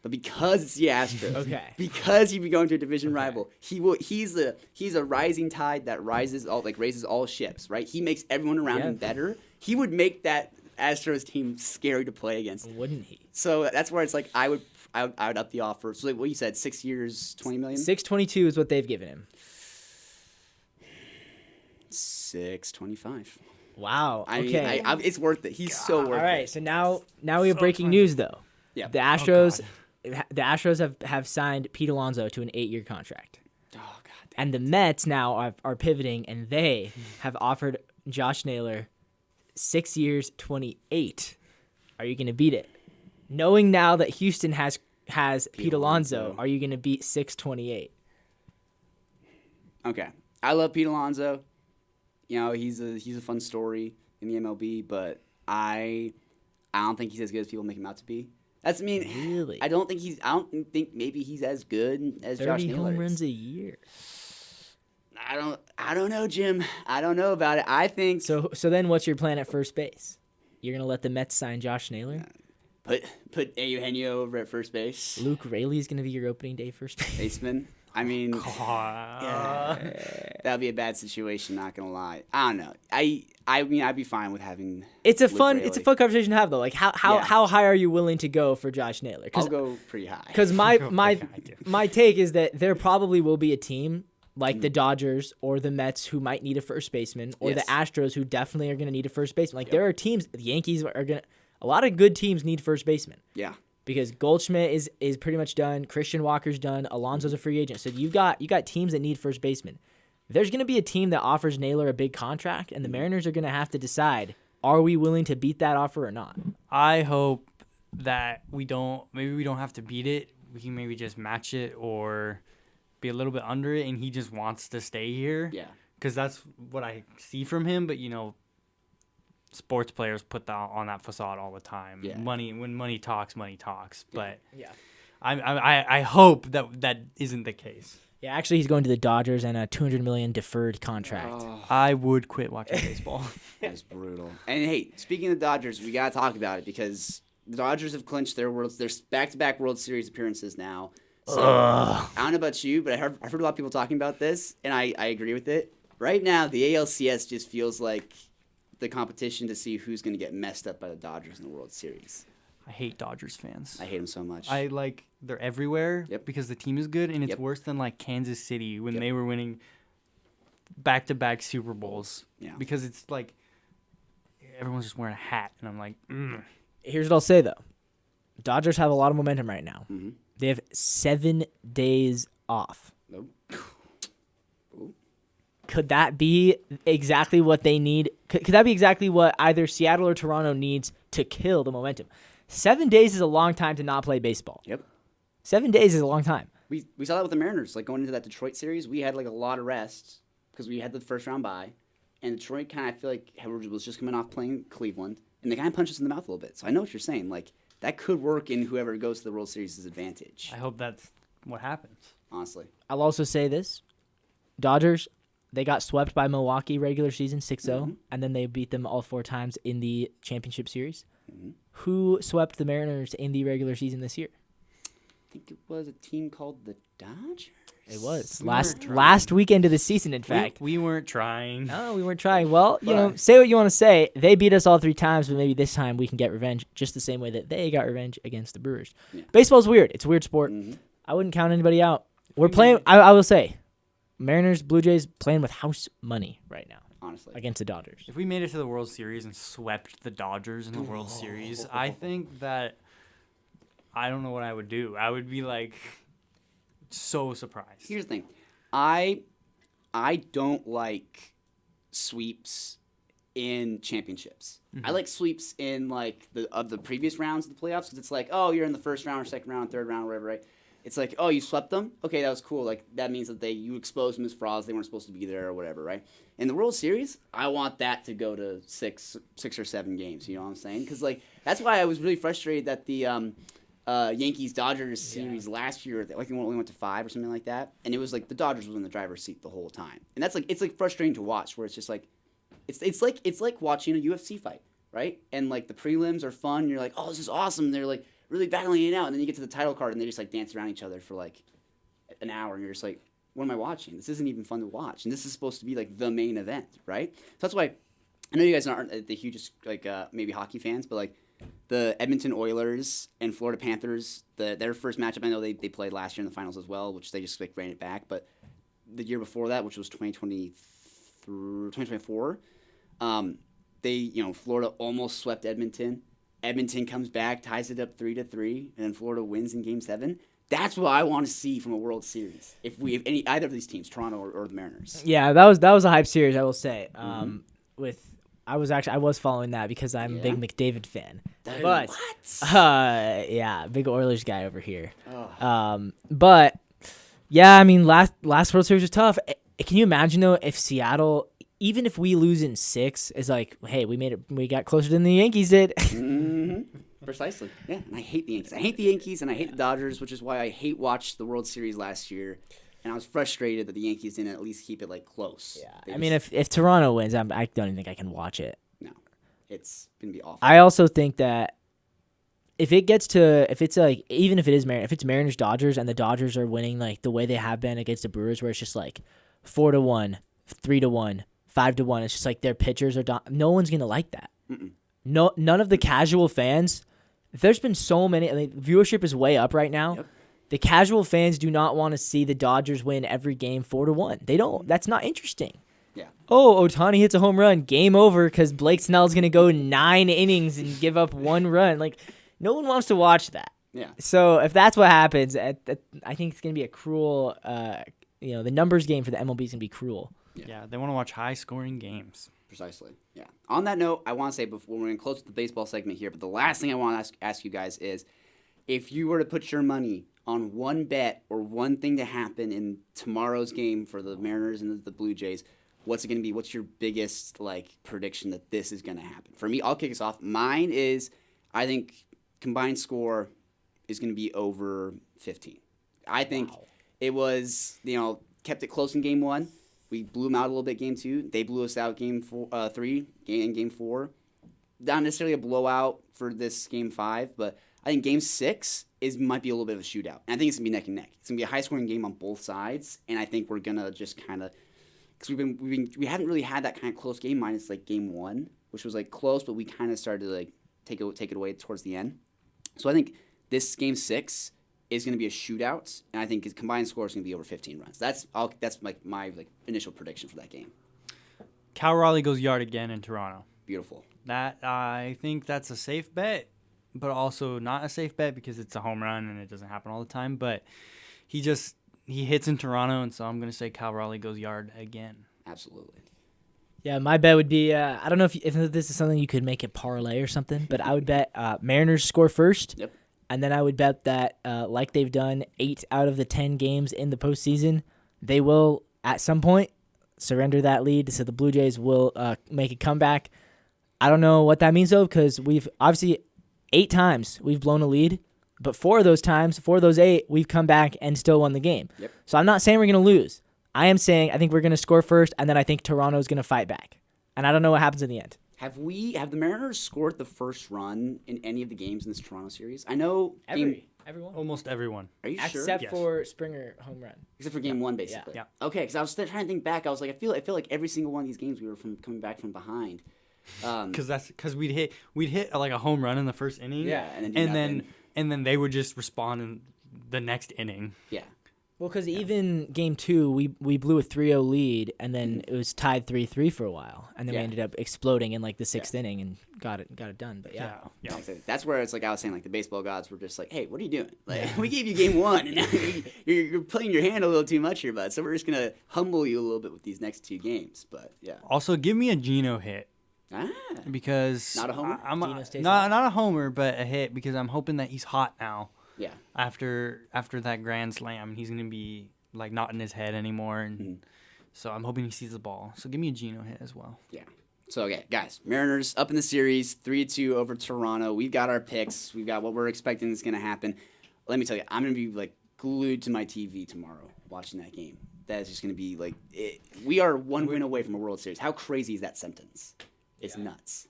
B: But because it's the Astros,
D: Okay.
B: because he'd be going to a division rival, he's a rising tide that raises all ships, right? He makes everyone around him better. He would make that Astros team scary to play against,
D: wouldn't he?
B: So that's where it's like I would up the offer. So like what you said, 6 years, $20 million.
D: 622 is what they've given him.
B: 625.
D: Wow.
B: I
D: okay.
B: mean, it's worth it. He's so worth it.
D: All right. So now we have breaking news though.
B: Yeah.
D: The Astros have signed Pete Alonso to an 8-year contract.
B: Oh God.
D: And the Mets now are pivoting, and they have offered Josh Naylor 6 years, 28. Are you going to beat it? Knowing now that Houston has Pete Alonso, are you going to beat 628?
B: Okay. I love Pete Alonso. He's a fun story in the MLB, but I don't think he's as good as people make him out to be.
D: Really?
B: I don't think maybe he's as good as Josh Naylor. 30
D: home runs a year.
B: I don't know, Jim. I don't know about it. I think
D: so. Then, what's your plan at first base? You're gonna let the Mets sign Josh Naylor?
B: Put Eugenio over at first base.
D: Luke Raley's gonna be your opening day first
B: baseman. I mean, that'd be a bad situation. Not gonna lie. I don't know. I mean, I'd be fine with having.
D: It's a fun conversation to have though. Like how high are you willing to go for Josh Naylor?
B: I'll go pretty high.
D: Because my take is that there probably will be a team like the Dodgers or the Mets who might need a first baseman, or the Astros who definitely are going to need a first baseman. Like there are teams, the Yankees are going to. A lot of good teams need first baseman.
B: Yeah.
D: Because Goldschmidt is pretty much done. Christian Walker's done. Alonso's a free agent. So you got teams that need first baseman. There's going to be a team that offers Naylor a big contract, and the Mariners are going to have to decide: are we willing to beat that offer or not?
C: I hope that we don't have to beat it. We can maybe just match it or be a little bit under it, and he just wants to stay here.
B: Yeah.
C: Because that's what I see from him. But sports players put that on that facade all the time.
B: Yeah.
C: When money talks. But
D: yeah,
C: I hope that isn't the case.
D: Yeah, actually, he's going to the Dodgers and a $200 million deferred contract.
B: Oh.
C: I would quit watching baseball.
B: That's brutal. And hey, speaking of the Dodgers, we gotta talk about it because the Dodgers have clinched their back-to-back World Series appearances now. So I don't know about you, but I've heard a lot of people talking about this, and I agree with it. Right now, the ALCS just feels like the competition to see who's going to get messed up by the Dodgers in the World Series.
C: I hate Dodgers fans.
B: I hate them so much.
C: They're everywhere because the team is good, and it's
B: Yep.
C: worse than like Kansas City when they were winning back-to-back Super Bowls.
B: Yeah.
C: Because it's like everyone's just wearing a hat, and I'm like,
D: Here's what I'll say though: Dodgers have a lot of momentum right now.
B: Mm-hmm.
D: They have 7 days off.
B: Nope.
D: Could that be exactly what they need? Could that be exactly what either Seattle or Toronto needs to kill the momentum? 7 days is a long time to not play baseball.
B: Yep.
D: 7 days is a long time.
B: We saw that with the Mariners. Like going into that Detroit series, we had like a lot of rest because we had the first round bye, and Detroit kind of I feel like was just coming off playing Cleveland, and they kind of punched us in the mouth a little bit. So I know what you're saying. Like that could work in whoever goes to the World Series' advantage.
C: I hope that's what happens.
B: Honestly.
D: I'll also say this. Dodgers, they got swept by Milwaukee regular season 6-0, and then they beat them all 4 times in the championship series. Who swept the Mariners in the regular season this year?
B: I think it was a team called the Dodgers.
D: It was.
C: We
D: Last weekend of the season, in fact.
C: We weren't trying.
D: No, we weren't trying. Well, say what you want to say. They beat us all 3 times, but maybe this time we can get revenge just the same way that they got revenge against the Brewers. Yeah. Baseball's weird. It's a weird sport. I wouldn't count anybody out. We're playing, I will say, Mariners, Blue Jays playing with house money right now.
B: Honestly.
D: Against the Dodgers.
C: If we made it to the World Series and swept the Dodgers in the World Series, I think that I don't know what I would do. I would be like so surprised.
B: Here's the thing. I don't like sweeps in championships. I like sweeps in like the previous rounds of the playoffs because it's like, oh, you're in the first round or second round, third round, whatever, right? It's like, oh, you swept them? Okay, that was cool. Like that means that you exposed them as frauds. They weren't supposed to be there or whatever, right? In the World Series, I want that to go to six or 7 games. You know what I'm saying? Because like that's why I was really frustrated that the Yankees-Dodgers series last year, like they only went to 5 or something like that, and it was like the Dodgers was in the driver's seat the whole time, and that's like it's like frustrating to watch. Where it's just like it's like watching a UFC fight, right? And like the prelims are fun. You're like, oh, this is awesome. They're like really battling it out, and then you get to the title card, and they just like dance around each other for like an hour, and you're just like, what am I watching? This isn't even fun to watch, and this is supposed to be like the main event, right? So that's why I know you guys aren't the hugest like maybe hockey fans, but like the Edmonton Oilers and Florida Panthers, their first matchup, I know they played last year in the finals as well, which they just like ran it back, but the year before that, which was 2024, Florida almost swept Edmonton. Edmonton comes back, ties it up 3-3, and then Florida wins in Game 7. That's what I want to see from a World Series. If either of these teams, Toronto or the Mariners.
D: Yeah, that was a hype series, I will say. I was following that because I'm a big McDavid fan. But big Oilers guy over here. But yeah, I mean last World Series was tough. Can you imagine though if Seattle, even if we lose in 6, is like, hey, we got closer than the Yankees did.
B: Precisely. Yeah, and I hate the Yankees. I hate the Yankees and I hate the Dodgers, which is why I watched the World Series last year. And I was frustrated that the Yankees didn't at least keep it like close.
D: Yeah, I mean, if Toronto wins, I don't even think I can watch it.
B: No, it's gonna be awful.
D: I also think that if it's like even if it's Mariners Dodgers and the Dodgers are winning like the way they have been against the Brewers, where it's just like 4-1, 3-1, 5-1, it's just like their pitchers are no one's gonna like that. No, none of the casual fans. There's been so many. I mean, viewership is way up right now. Yep. The casual fans do not want to see the Dodgers win every game 4-1. They don't. That's not interesting.
B: Yeah.
D: Oh, Ohtani hits a home run. Game over because Blake Snell's going to go 9 innings and give up 1 run. Like, no one wants to watch that.
B: Yeah.
D: So if that's what happens, I think it's going to be a cruel, the numbers game for the MLB is going to be cruel.
C: Yeah, they want to watch high-scoring games.
B: Precisely. Yeah. On that note, I want to say before we're going to close with the baseball segment here, but the last thing I want to ask you guys is, if you were to put your money on one bet or one thing to happen in tomorrow's game for the Mariners and the Blue Jays, what's it going to be? What's your biggest prediction that this is going to happen? For me, I'll kick us off. Mine is, I think combined score is going to be over 15. I think it was, kept it close in Game 1. We blew them out a little bit Game 2. They blew us out Game 3 in Game 4. Not necessarily a blowout for this Game 5, but I think Game 6 might be a little bit of a shootout. And I think it's going to be neck and neck. It's going to be a high-scoring game on both sides, and I think we're going to just kind of – because we haven't really had that kind of close game minus Game 1, which was close, but we kind of started to take it away towards the end. So I think this Game 6 is going to be a shootout, and I think his combined score is going to be over 15 runs. That's my initial prediction for that game.
C: Cal Raleigh goes yard again in Toronto.
B: Beautiful.
C: That I think that's a safe bet, but also not a safe bet because it's a home run and it doesn't happen all the time. But he hits in Toronto, and so I'm going to say Cal Raleigh goes yard again.
B: Absolutely.
D: Yeah, my bet would be I don't know if this is something you could make a parlay or something, but I would bet Mariners score first.
B: Yep.
D: And then I would bet that like they've done 8 out of the 10 games in the postseason, they will at some point surrender that lead, so the Blue Jays will make a comeback. I don't know what that means though, because we've obviously 8 times we've blown a lead, but 4 of those 8, we've come back and still won the game.
B: Yep.
D: So I'm not saying we're going to lose. I am saying I think we're going to score first, and then I think Toronto's going to fight back. And I don't know what happens in the end.
B: Have the Mariners scored the first run in any of the games in this Toronto series? I know
D: Everyone.
C: Almost everyone.
B: Are you sure?
D: Except
C: Yes.
D: for Springer home run.
B: Except for game 1, basically.
C: Yeah.
B: Okay, because I was trying to think back. I was like, I feel like every single one of these games we were coming back from behind.
C: Because we'd hit like a home run in the first inning.
B: Yeah, and
C: then they would just respond in the next inning.
B: Yeah.
D: Well, because even game 2, we blew a 3-0 lead, and then it was tied 3-3 for a while, and then we ended up exploding in like the 6th inning and got it done. But yeah.
B: That's where it's like I was saying, like the baseball gods were just like, hey, what are you doing? Like we gave you game 1, and now you're playing your hand a little too much here, bud. So we're just gonna humble you a little bit with these next 2 games. But yeah.
C: Also, give me a Geno hit. Because
B: not a homer.
C: Not a homer, but a hit because I'm hoping that he's hot now.
B: Yeah.
C: After that grand slam, he's gonna be like not in his head anymore, and so I'm hoping he sees the ball. So give me a Geno hit as well.
B: Yeah. So okay, guys, Mariners up in the series, 3-2 over Toronto. We've got our picks. We've got what we're expecting is gonna happen. Let me tell you, I'm gonna be like glued to my TV tomorrow watching that game. That is just gonna be like we are 1 win away from a World Series. How crazy is that sentence? It's nuts.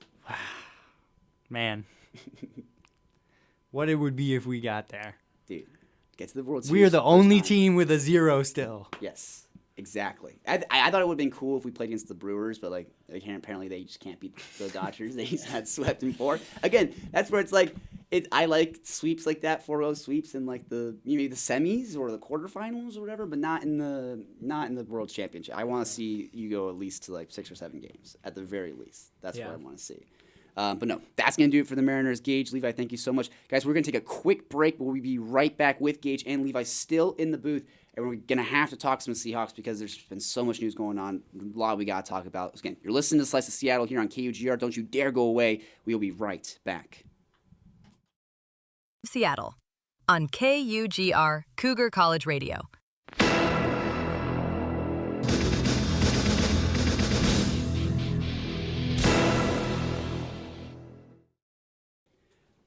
C: Man. What it would be if we got there.
B: Dude, get to the World Series.
C: We are the only team with a 0 still.
B: Yes, exactly. I thought it would have been cool if we played against the Brewers, but like apparently they just can't beat the Dodgers. They just had swept in 4. Again, that's where it's like I like sweeps like that, 4-0 sweeps in like maybe the semis or the quarterfinals or whatever, but not in the World Championship. I want to see you go at least to like 6 or 7 games at the very least. That's what I want to see. But no, that's going to do it for the Mariners. Gaige, Levi, thank you so much. Guys, we're going to take a quick break. We'll be right back with Gaige and Levi still in the booth. And we're going to have to talk some Seahawks because there's been so much news going on. A lot we got to talk about. Again, you're listening to Slice of Seattle here on KUGR. Don't you dare go away. We'll be right back.
A: Seattle on KUGR Cougar College Radio.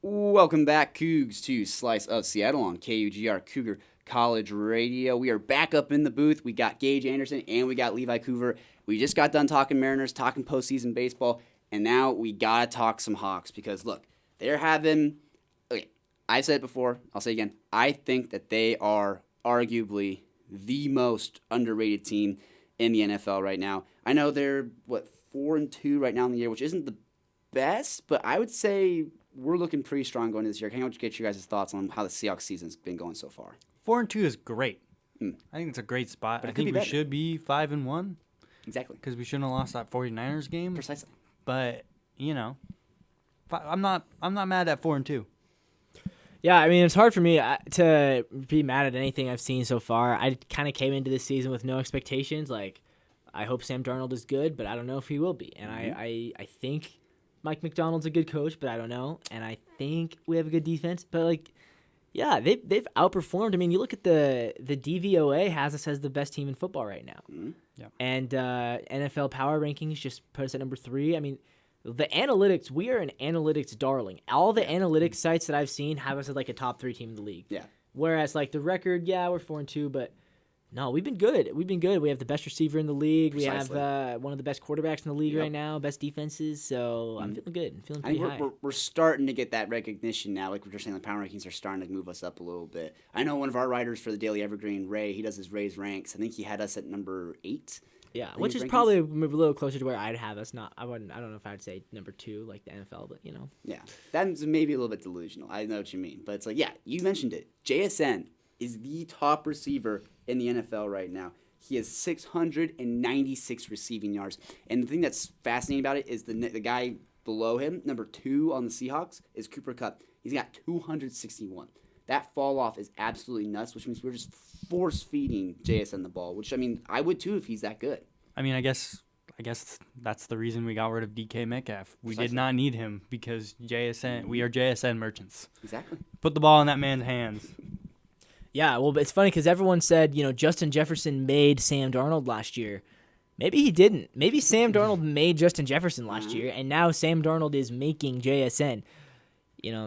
B: Welcome back, Cougs, to Slice of Seattle on KUGR Cougar College Radio. We are back up in the booth. We got Gaige Anderson and we got Levi Coovert. We just got done talking Mariners, talking postseason baseball, and now we got to talk some Hawks because, look, they're having – okay, I've said it before. I'll say it again. I think that they are arguably the most underrated team in the NFL right now. I know they're, 4-2 right now in the year, which isn't the best, but I would say – we're looking pretty strong going into this year. Can I get you guys' thoughts on how the Seahawks season's been going so far?
C: 4-2 is great. I think it's a great spot.
B: But
C: I think we should be 5-1.
B: Exactly.
C: Because we shouldn't have lost that 49ers game.
B: Precisely.
C: But, I'm not mad at 4-2.
D: Yeah, I mean, it's hard for me to be mad at anything I've seen so far. I kind of came into this season with no expectations. Like, I hope Sam Darnold is good, but I don't know if he will be. And I think Mike McDonald's a good coach, but I don't know. And I think we have a good defense. But, they've outperformed. I mean, you look at the DVOA has us as the best team in football right now.
B: Mm-hmm.
C: Yeah.
D: And NFL Power Rankings just put us at number 3. I mean, the analytics, we are an analytics darling. All the analytics sites that I've seen have us as like a top 3 team in the league.
B: Yeah.
D: Whereas, the record, we're 4-2, but no, we've been good. We have the best receiver in the league.
B: Precisely.
D: We have one of the best quarterbacks in the league right now, best defenses. So I'm feeling good. I'm feeling pretty high.
B: We're starting to get that recognition now. Like we're saying, the power rankings are starting to move us up a little bit. I know one of our writers for the Daily Evergreen, Ray, he does his Ray's ranks. I think he had us at number 8.
D: Yeah, which is probably a little closer to where I'd have us. I don't know if I'd say number 2 like the NFL, but
B: Yeah, that's maybe a little bit delusional. I know what you mean, but it's like, you mentioned it. JSN is the top receiver in the NFL right now. He has 696 receiving yards. And the thing that's fascinating about it is the guy below him, number 2 on the Seahawks, is Cooper Kupp. He's got 261. That fall off is absolutely nuts, which means we're just force feeding JSN the ball, which, I mean, I would too if he's that good.
C: I mean, I guess that's the reason we got rid of DK Metcalf. We
B: Precisely.
C: did not need him because we are JSN merchants.
B: Exactly.
C: Put the ball in that man's hands.
D: Yeah, well, it's funny because everyone said, Justin Jefferson made Sam Darnold last year. Maybe he didn't. Maybe Sam Darnold made Justin Jefferson last year, and now Sam Darnold is making JSN.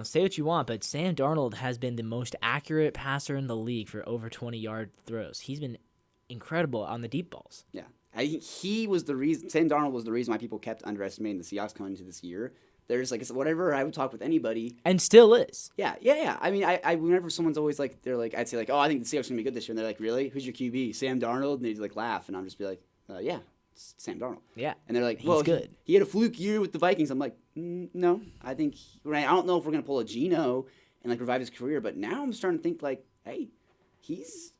D: say what you want, but Sam Darnold has been the most accurate passer in the league for over 20-yard throws. He's been incredible on the deep balls.
B: Yeah. I think he was the reason. Sam Darnold was the reason why people kept underestimating the Seahawks coming into this year. There's whatever I would talk with anybody,
D: and still is.
B: Yeah. I mean, I whenever someone's always like, I'd say oh, I think the Seahawks are gonna be good this year, and they're like, really? Who's your QB? Sam Darnold? And they'd laugh, and I'm just be like, yeah, it's Sam Darnold.
D: Yeah.
B: And they're like, well,
D: he's good.
B: He had a fluke year with the Vikings. I'm like, no, I think I don't know if we're gonna pull a Geno and revive his career, but now I'm starting to think hey, he's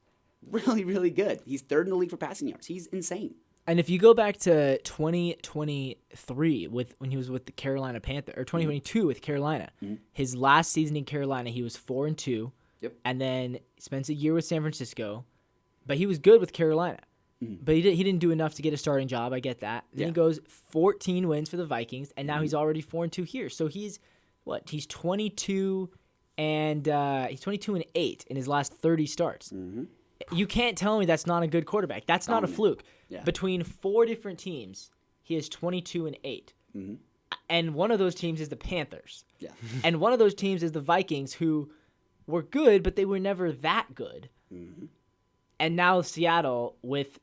B: really, really good. He's third in the league for passing yards. He's insane.
D: And if you go back to 2023 when he was with the Carolina Panthers, or 2022 with Carolina, his last season in Carolina, he was 4-2.
B: Yep.
D: And then spends a year with San Francisco, but he was good with Carolina. But he didn't do enough to get a starting job. I get that. Then he goes 14 wins for the Vikings, and now he's already 4-2 here. So he's 22 and 8 in his last 30 starts. You can't tell me that's not a good quarterback. That's not a fluke.
B: Yeah.
D: Between 4 different teams, he is 22 and 8. And one of those teams is the Panthers.
B: Yeah.
D: And one of those teams is the Vikings, who were good, but they were never that good. And now Seattle with,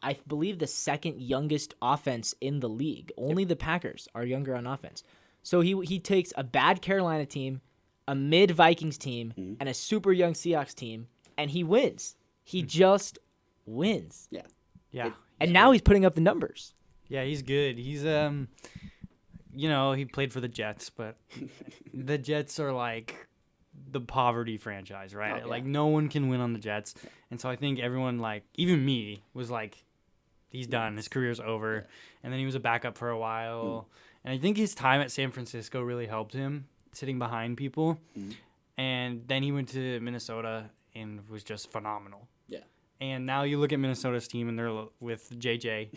D: I believe, the second youngest offense in the league. Only the Packers are younger on offense. So he takes a bad Carolina team, a mid-Vikings team, and a super young Seahawks team, and he wins. He just wins.
B: Yeah.
C: Yeah.
D: And now he's putting up the numbers.
C: Yeah, he's good. He's he played for the Jets, but the Jets are the poverty franchise, right?
B: Oh, yeah.
C: No one can win on the Jets. And so I think everyone, even me, was he's done. His career's over. Yeah. And then he was a backup for a while. And I think his time at San Francisco really helped him, sitting behind people. And then he went to Minnesota and was just phenomenal.
B: Yeah.
C: And now you look at Minnesota's team, and they're with JJ,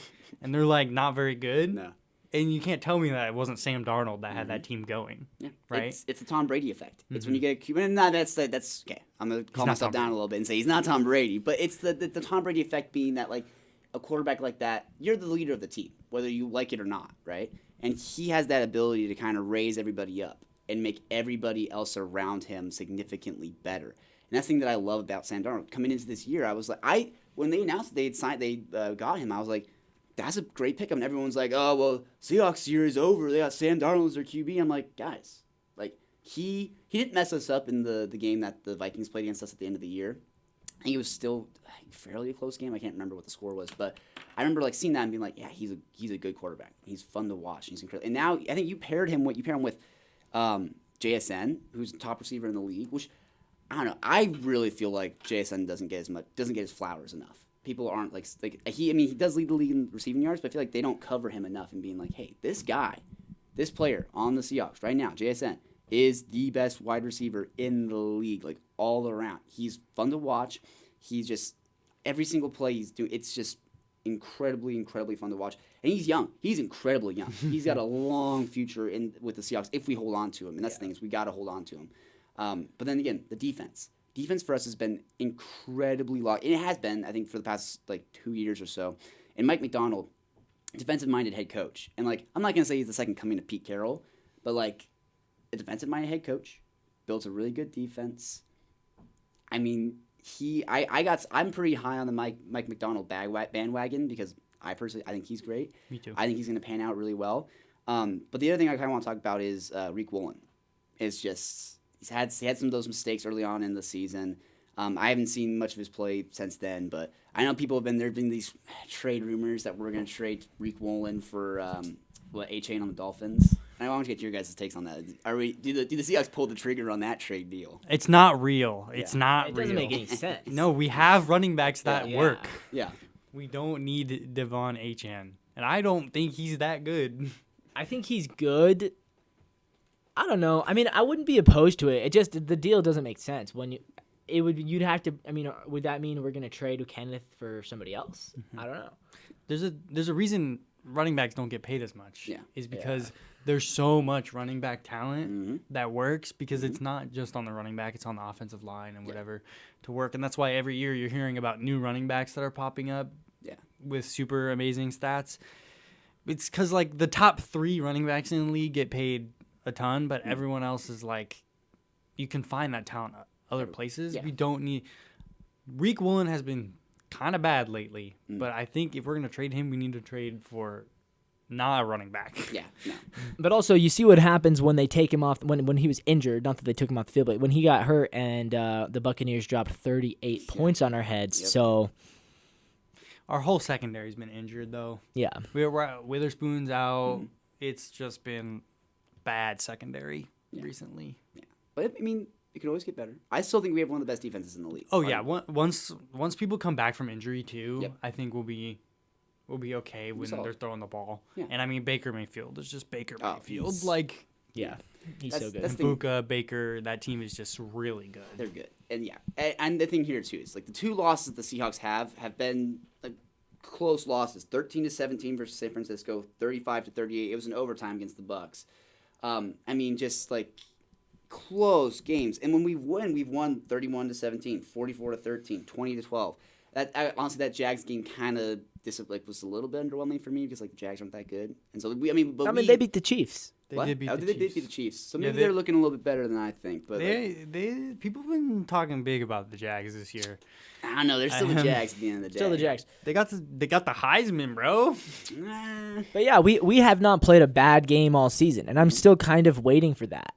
C: and they're like not very good.
B: No.
C: And you can't tell me that it wasn't Sam Darnold that had that team going.
B: Yeah.
C: Right?
B: It's the Tom Brady effect. It's when you get a QB. No, that's okay. I'm gonna calm myself down a little bit and say he's not Tom Brady, but it's the Tom Brady effect being that like a quarterback like that, you're the leader of the team, whether you like it or not, right? And he has that ability to kind of raise everybody up and make everybody else around him significantly better. And that's the thing that I love about Sam Darnold. Coming into this year, I was like, when they announced they got him, I was like, that's a great pickup. And everyone's like, oh, well, Seahawks year is over. They got Sam Darnold as their QB. I'm like, guys, like he didn't mess us up in the game that the Vikings played against us at the end of the year. I think it was still a fairly close game. I can't remember what the score was, but I remember like seeing that and being like, yeah, he's a good quarterback. He's fun to watch. He's incredible. And now I think you pair him with JSN, who's the top receiver in the league, which I don't know. I really feel like JSN doesn't get his flowers enough. People aren't he does lead the league in receiving yards, but I feel like they don't cover him enough in being like, hey, this guy, this player on the Seahawks right now, JSN, is the best wide receiver in the league, like all around. He's fun to watch. He's just every single play he's doing, it's just incredibly, incredibly fun to watch. And he's young. He's incredibly young. He's got a long future with the Seahawks if we hold on to him. And that's the thing is we got to hold on to him. But then again, the defense. Defense for us has been incredibly long. And it has been, I think, for the past 2 years or so. And Mike McDonald, defensive-minded head coach. And I'm not going to say he's the second coming to Pete Carroll, but a defensive-minded head coach, built a really good defense. I mean, I'm pretty high on the Mike McDonald bandwagon because I think he's great.
C: Me too.
B: I think he's going to pan out really well. But the other thing I kind of want to talk about is Rick Woolen. It's just he had some of those mistakes early on in the season. I haven't seen much of his play since then, but I know there have been these trade rumors that we're going to trade Rick Woolen for A-Chain on the Dolphins. And I want to get your guys' takes on that. Do the Seahawks pull the trigger on that trade deal?
C: It's not real. It's not real.
D: It doesn't make any sense.
C: No, we have running backs that work.
B: Yeah.
C: We don't need Devon Achane. And I don't think he's that good.
D: I think he's good. I don't know. I mean, I wouldn't be opposed to it. It just the deal doesn't make sense. You'd have to. I mean, would that mean we're gonna trade Kenneth for somebody else? Mm-hmm. I don't know.
C: There's a reason running backs don't get paid as much.
B: Yeah.
C: Is because there's so much running back talent that works because it's not just on the running back, it's on the offensive line and whatever to work. And that's why every year you're hearing about new running backs that are popping up with super amazing stats. It's because the top 3 running backs in the league get paid a ton, but everyone else is like, you can find that talent other places.
B: Yeah.
C: We don't need. Reek Woolen has been kind of bad lately, but I think if we're gonna trade him, we need to trade for not a running back.
B: Yeah, no.
D: But also, you see what happens when they take him off when he was injured. Not that they took him off the field, but when he got hurt and the Buccaneers dropped 38 points on our heads.
B: Yep.
D: So
C: Our whole secondary's been injured though.
D: yeah,
C: Witherspoon's out. It's just been bad secondary recently.
B: Yeah. But, I mean, it could always get better. I still think we have one of the best defenses in the league.
C: Oh, yeah. Once people come back from injury, too,
B: Yep.
C: I think we'll be okay when they're throwing the ball.
B: Yeah.
C: And, I mean, Baker Mayfield is just Baker Mayfield.
B: he's-
C: Like,
D: yeah, he's
B: That's-
D: so good.
B: that's-
C: Buka, Baker, that team is just really good.
B: They're good. And, yeah. And the thing here, too, is, like, the two losses the Seahawks have been, like, close losses. 13-17 versus San Francisco, 35-38. It was an overtime against the Bucs. I mean, just, like, close games. And when we've won 31-17, 44-13, 20-12. Honestly, that Jags game kind of was a little bit underwhelming for me because the Jags aren't that good. And so they
D: beat the Chiefs.
C: They
B: what?
C: did beat
B: Oh,
C: the
B: they
C: Chiefs.
B: did beat the Chiefs. So
C: Yeah,
B: maybe they're looking a little bit better than I think. But
C: People have been talking big about the Jags this year.
B: I don't know. They're still the Jags at the end of the day.
D: Still the Jags.
C: They got the Heisman, bro.
D: But yeah, we have not played a bad game all season, and I'm still kind of waiting for that,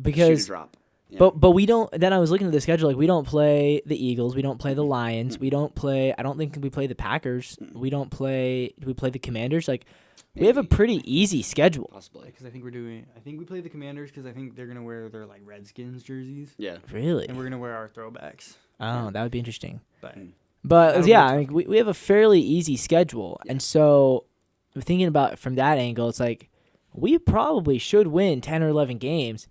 D: because
B: Shoot a drop. Yeah.
D: but we don't. Then I was looking at the schedule, like we don't play the Eagles, we don't play the Lions, we don't play. I don't think we play the Packers. We don't play. Do we play the Commanders? Like we have a pretty easy schedule.
B: Possibly.
C: Because I think we play the Commanders because I think they're gonna wear their Redskins jerseys,
B: Yeah.
D: Really?
C: and we're gonna wear our throwbacks.
D: Oh, that would be interesting.
C: But
D: But
C: That'll
D: yeah,
C: be
D: I mean, we have a fairly easy schedule, and so thinking about it from that angle, it's like we probably should win 10 or 11 games,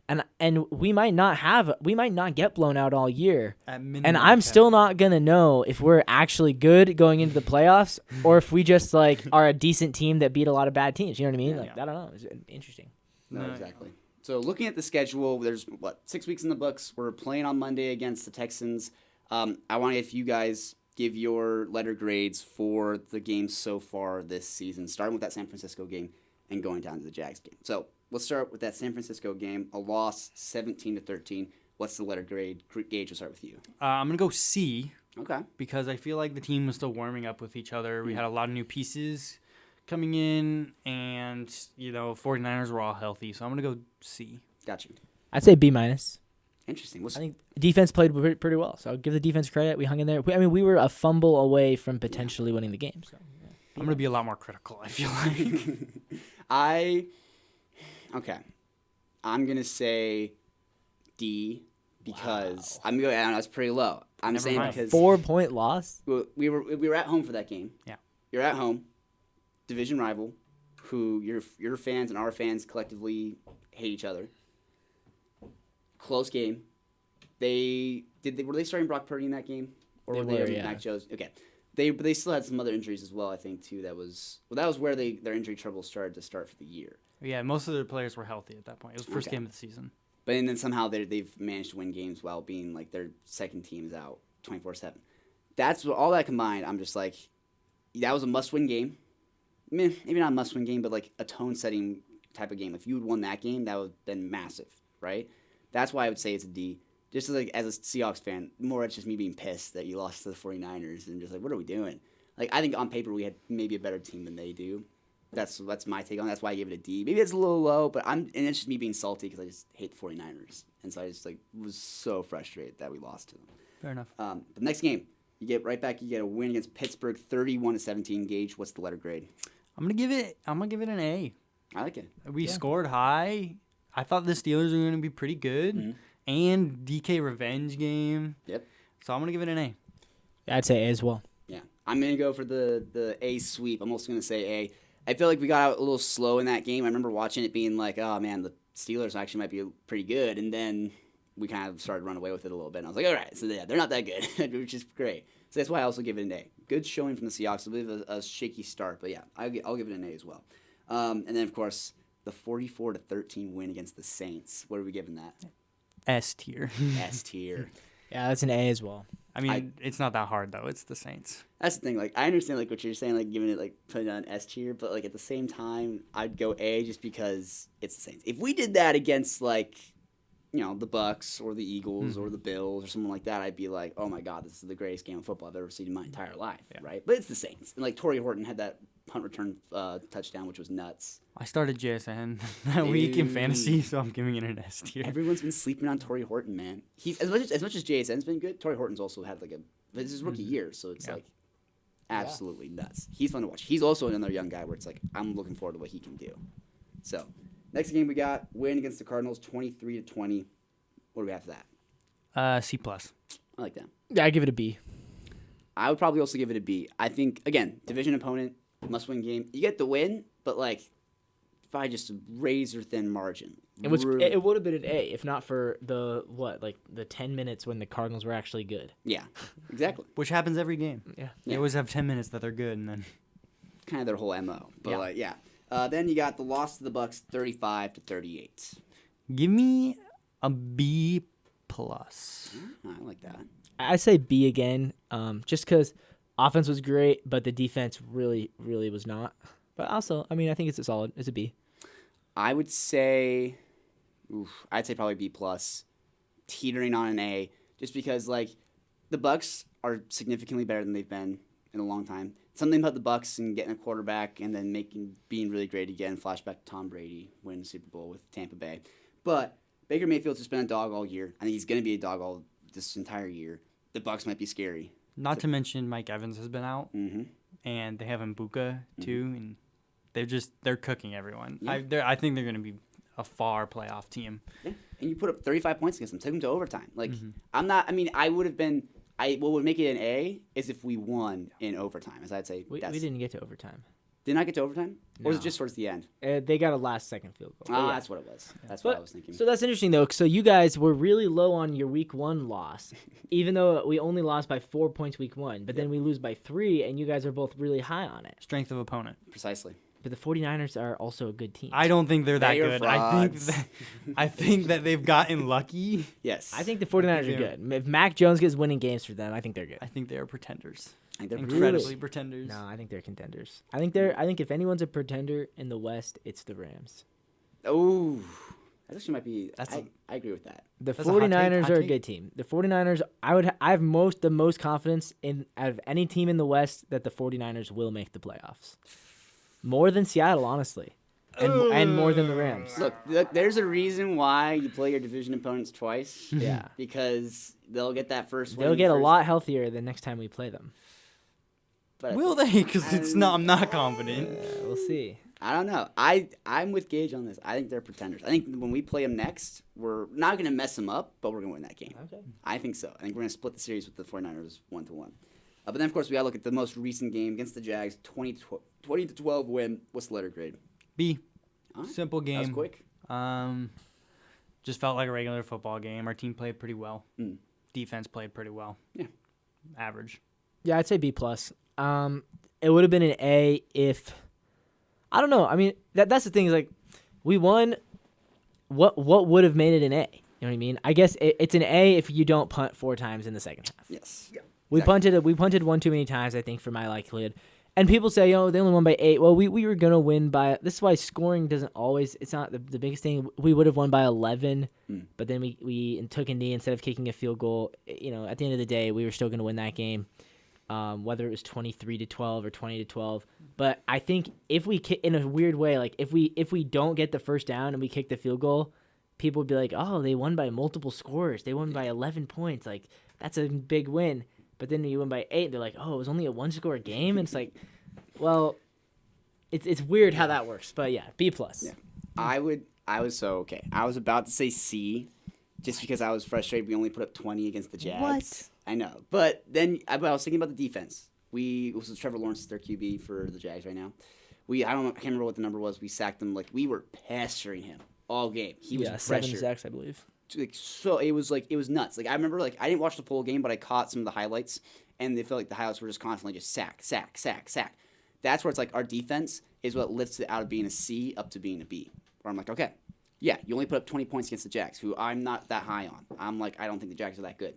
D: and we might not get blown out all year.
C: at minimum,
D: And I'm
C: 10.
D: still not gonna know if we're actually good going into the playoffs or if we just are a decent team that beat a lot of bad teams. You know what I mean? Like
C: Yeah.
D: I don't know. It's interesting.
B: No,
C: No.
B: exactly. So looking at the schedule, there's 6 weeks in the books. We're playing on Monday against the Texans. I want to if you guys give your letter grades for the games so far this season, starting with that San Francisco game and going down to the Jags game. So let's start with that San Francisco game, a loss 17-13. What's the letter grade? Gaige, we'll start with you.
C: I'm gonna go C
B: Okay.
C: because I feel like the team was still warming up with each other. We had a lot of new pieces coming in, and 49ers were all healthy. So I'm gonna go C.
B: Got you.
D: I'd say B minus.
B: Interesting.
D: I think defense played pretty well, so I'll give the defense credit. We hung in there. We were a fumble away from potentially winning the game. So.
C: I'm gonna be a lot more critical, I feel like.
B: Okay. I'm gonna say D because I don't know, that's pretty low. I'm
C: Never
B: saying
C: mind.
B: because
D: 4-point loss.
B: we were at home for that game.
C: Yeah.
B: You're at home, division rival, who your fans and our fans collectively hate each other. Close game. Were they starting Brock Purdy in that game, or
D: They
B: were they
D: were, yeah.
B: Mac Jones? Okay. But they still had some other injuries as well. I think too. That was where their injury troubles started for the year.
C: Yeah, most of their players were healthy at that point. It was the first
B: Okay.
C: game of the season.
B: But and then somehow they've managed to win games while being their second team's out 24/7. That's all that combined. I'm just like, that was a must-win game. Maybe not a must-win game, but a tone-setting type of game. If you had won that game, that would have been massive, right? That's why I would say it's a D. Just as a Seahawks fan, more it's just me being pissed that you lost to the 49ers and just what are we doing? I think on paper we had maybe a better team than they do. That's my take on it. That's why I gave it a D. Maybe it's a little low, but it's just me being salty because I just hate the 49ers. And so I just was so frustrated that we lost to them.
C: Fair enough.
B: The next game, you get right back. You get a win against Pittsburgh, 31-17. Gaige, what's the letter grade?
C: I'm gonna give it an A.
B: I like it.
C: We scored high. I thought the Steelers were gonna be pretty good, and DK revenge game.
B: Yep.
C: So I'm gonna give it an A.
D: I'd say A as well.
B: Yeah, I'm gonna go for the A sweep. I'm also gonna say A. I feel like we got out a little slow in that game. I remember watching it being oh man, the Steelers actually might be pretty good, and then we kind of started running away with it a little bit. And I was like, all right, so yeah, they're not that good, which is great. So that's why I also give it an A. Good showing from the Seahawks. I believe a shaky start, but yeah, I'll give it an A as well. And then of course the 44-13 win against the Saints. What are we giving that?
C: S tier.
B: S tier.
D: Yeah, that's an A as well.
C: I mean, it's not that hard though. It's the Saints.
B: That's the thing. Like, I understand like what you're saying, like giving it like putting it on S tier, but like at the same time, I'd go A just because it's the Saints. If we did that against like, the Bucks or the Eagles or the Bills or someone like that, I'd be like, oh my God, this is the greatest game of football I've ever seen in my entire life, right? But it's the Saints, and like Torrey Horton had that punt return touchdown, which was nuts.
C: I started JSN that week in fantasy, so I'm giving it an S tier.
B: Everyone's been sleeping on Torrey Horton, man. He's as much as JSN's been good. Torrey Horton's also had like this is his rookie year, so it's like absolutely nuts. He's fun to watch. He's also another young guy where it's like I'm looking forward to what he can do. So next game we got win against the Cardinals, 23-20. What do we have for that?
C: C+.
B: I like that.
D: Yeah, I give it a B.
B: I would probably also give it a B. I think again, division opponent, must-win game. You get the win, but like by just a razor-thin margin.
D: It would have been an A if not for the 10 minutes when the Cardinals were actually good.
B: Yeah, exactly.
C: Which happens every game.
D: Yeah.
C: They always have 10 minutes that they're good, and then
B: kind of their whole MO. But then you got the loss to the Bucks, 35-38.
C: Give me a B+.
B: I like that.
D: I say B again, just because offense was great, but the defense really, really was not. But also, I mean, I think it's a B.
B: I would say, I'd say probably B+, teetering on an A, just because like the Bucks are significantly better than they've been in a long time. Something about the Bucks and getting a quarterback and then being really great again. Flashback to Tom Brady winning the Super Bowl with Tampa Bay, but Baker Mayfield's just been a dog all year. I think he's going to be a dog all this entire year. The Bucks might be scary.
C: Not to mention Mike Evans has been out, and they have Mbuka too, and they're cooking everyone. Yeah. I think they're going to be a far playoff team.
B: Yeah. And you put up 35 points against them, took them to overtime. Like I would have been. What would make it an A is if we won in overtime, as I'd say.
D: We didn't get to overtime.
B: Did not get to overtime?
D: No.
B: Or was it just towards the end?
D: They got a last-second field goal.
B: That's what it was. That's what I was thinking.
D: So that's interesting, though. So you guys were really low on your Week 1 loss, even though we only lost by 4 points Week 1. But then we lose by 3, and you guys are both really high on it.
C: Strength of opponent.
B: Precisely.
D: But the 49ers are also a good team.
C: I don't think they're that good.
B: Frauds.
C: I think that they've gotten lucky.
B: Yes.
D: I think the 49ers are good. If Mac Jones gets winning games for them, I think they're good.
C: I think they are pretenders.
B: I think they're
C: incredibly pretenders.
D: No, I think they're contenders. I think if anyone's a pretender in the West, it's the Rams.
B: Oh, that actually might be. I agree with that.
D: The 49ers are a good team. The 49ers, I have the most confidence in out of any team in the West that the 49ers will make the playoffs. More than Seattle, honestly. And more than the Rams.
B: Look, there's a reason why you play your division opponents twice.
D: Yeah.
B: Because they'll get that first win.
D: They'll get a lot healthier the next time we play them.
B: But
C: will they? Because I'm not confident.
D: We'll see.
B: I don't know. I'm with Gaige on this. I think they're pretenders. I think when we play them next, we're not going to mess them up, but we're going to win that game.
D: Okay.
B: I think so. I think we're going to split the series with the 49ers 1-1. But then, of course, we got to look at the most recent game against the Jags, 20-12 win. What's the letter grade?
C: B.
B: Right.
C: Simple game.
B: That was quick.
C: Just felt like a regular football game. Our team played pretty well. Defense played pretty well.
B: Yeah.
C: Average.
D: Yeah, I'd say B+. It would have been an A if I don't know. I mean, that's the thing is like we won. What would have made it an A? You know what I mean? I guess it's an A if you don't punt 4 times in the second half.
B: Yes. Yeah.
D: We punted one too many times, I think, for my likelihood. And people say, they only won by 8. Well, we were gonna win by. This is why scoring doesn't always. It's not the biggest thing. We would have won by 11, but then we took a knee instead of kicking a field goal. You know, at the end of the day, we were still gonna win that game. Whether it was 23-12 or 20-12, but I think if we in a weird way, like if we don't get the first down and we kick the field goal, people would be like, oh, they won by multiple scores. They won by 11 points. Like that's a big win. But then you win by 8. They're like, oh, it was only a 1-score game. And it's like, well, it's weird how that works. But yeah, B+.
B: Yeah. I was okay. I was about to say C, just because I was frustrated. We only put up 20 against the Jags.
D: What?
B: I know, but then I was thinking about the defense. This is Trevor Lawrence is their QB for the Jags right now. I can't remember what the number was. We sacked him we were pestering him all game. He was pressured.
D: 7 sacks, I believe.
B: So it was nuts. I remember I didn't watch the full game, but I caught some of the highlights, and they felt like the highlights were just constantly just sack. That's where it's like our defense is what lifts it out of being a C up to being a B. Where I'm like, okay, yeah, you only put up 20 points against the Jags, who I'm not that high on. I'm like, I don't think the Jags are that good.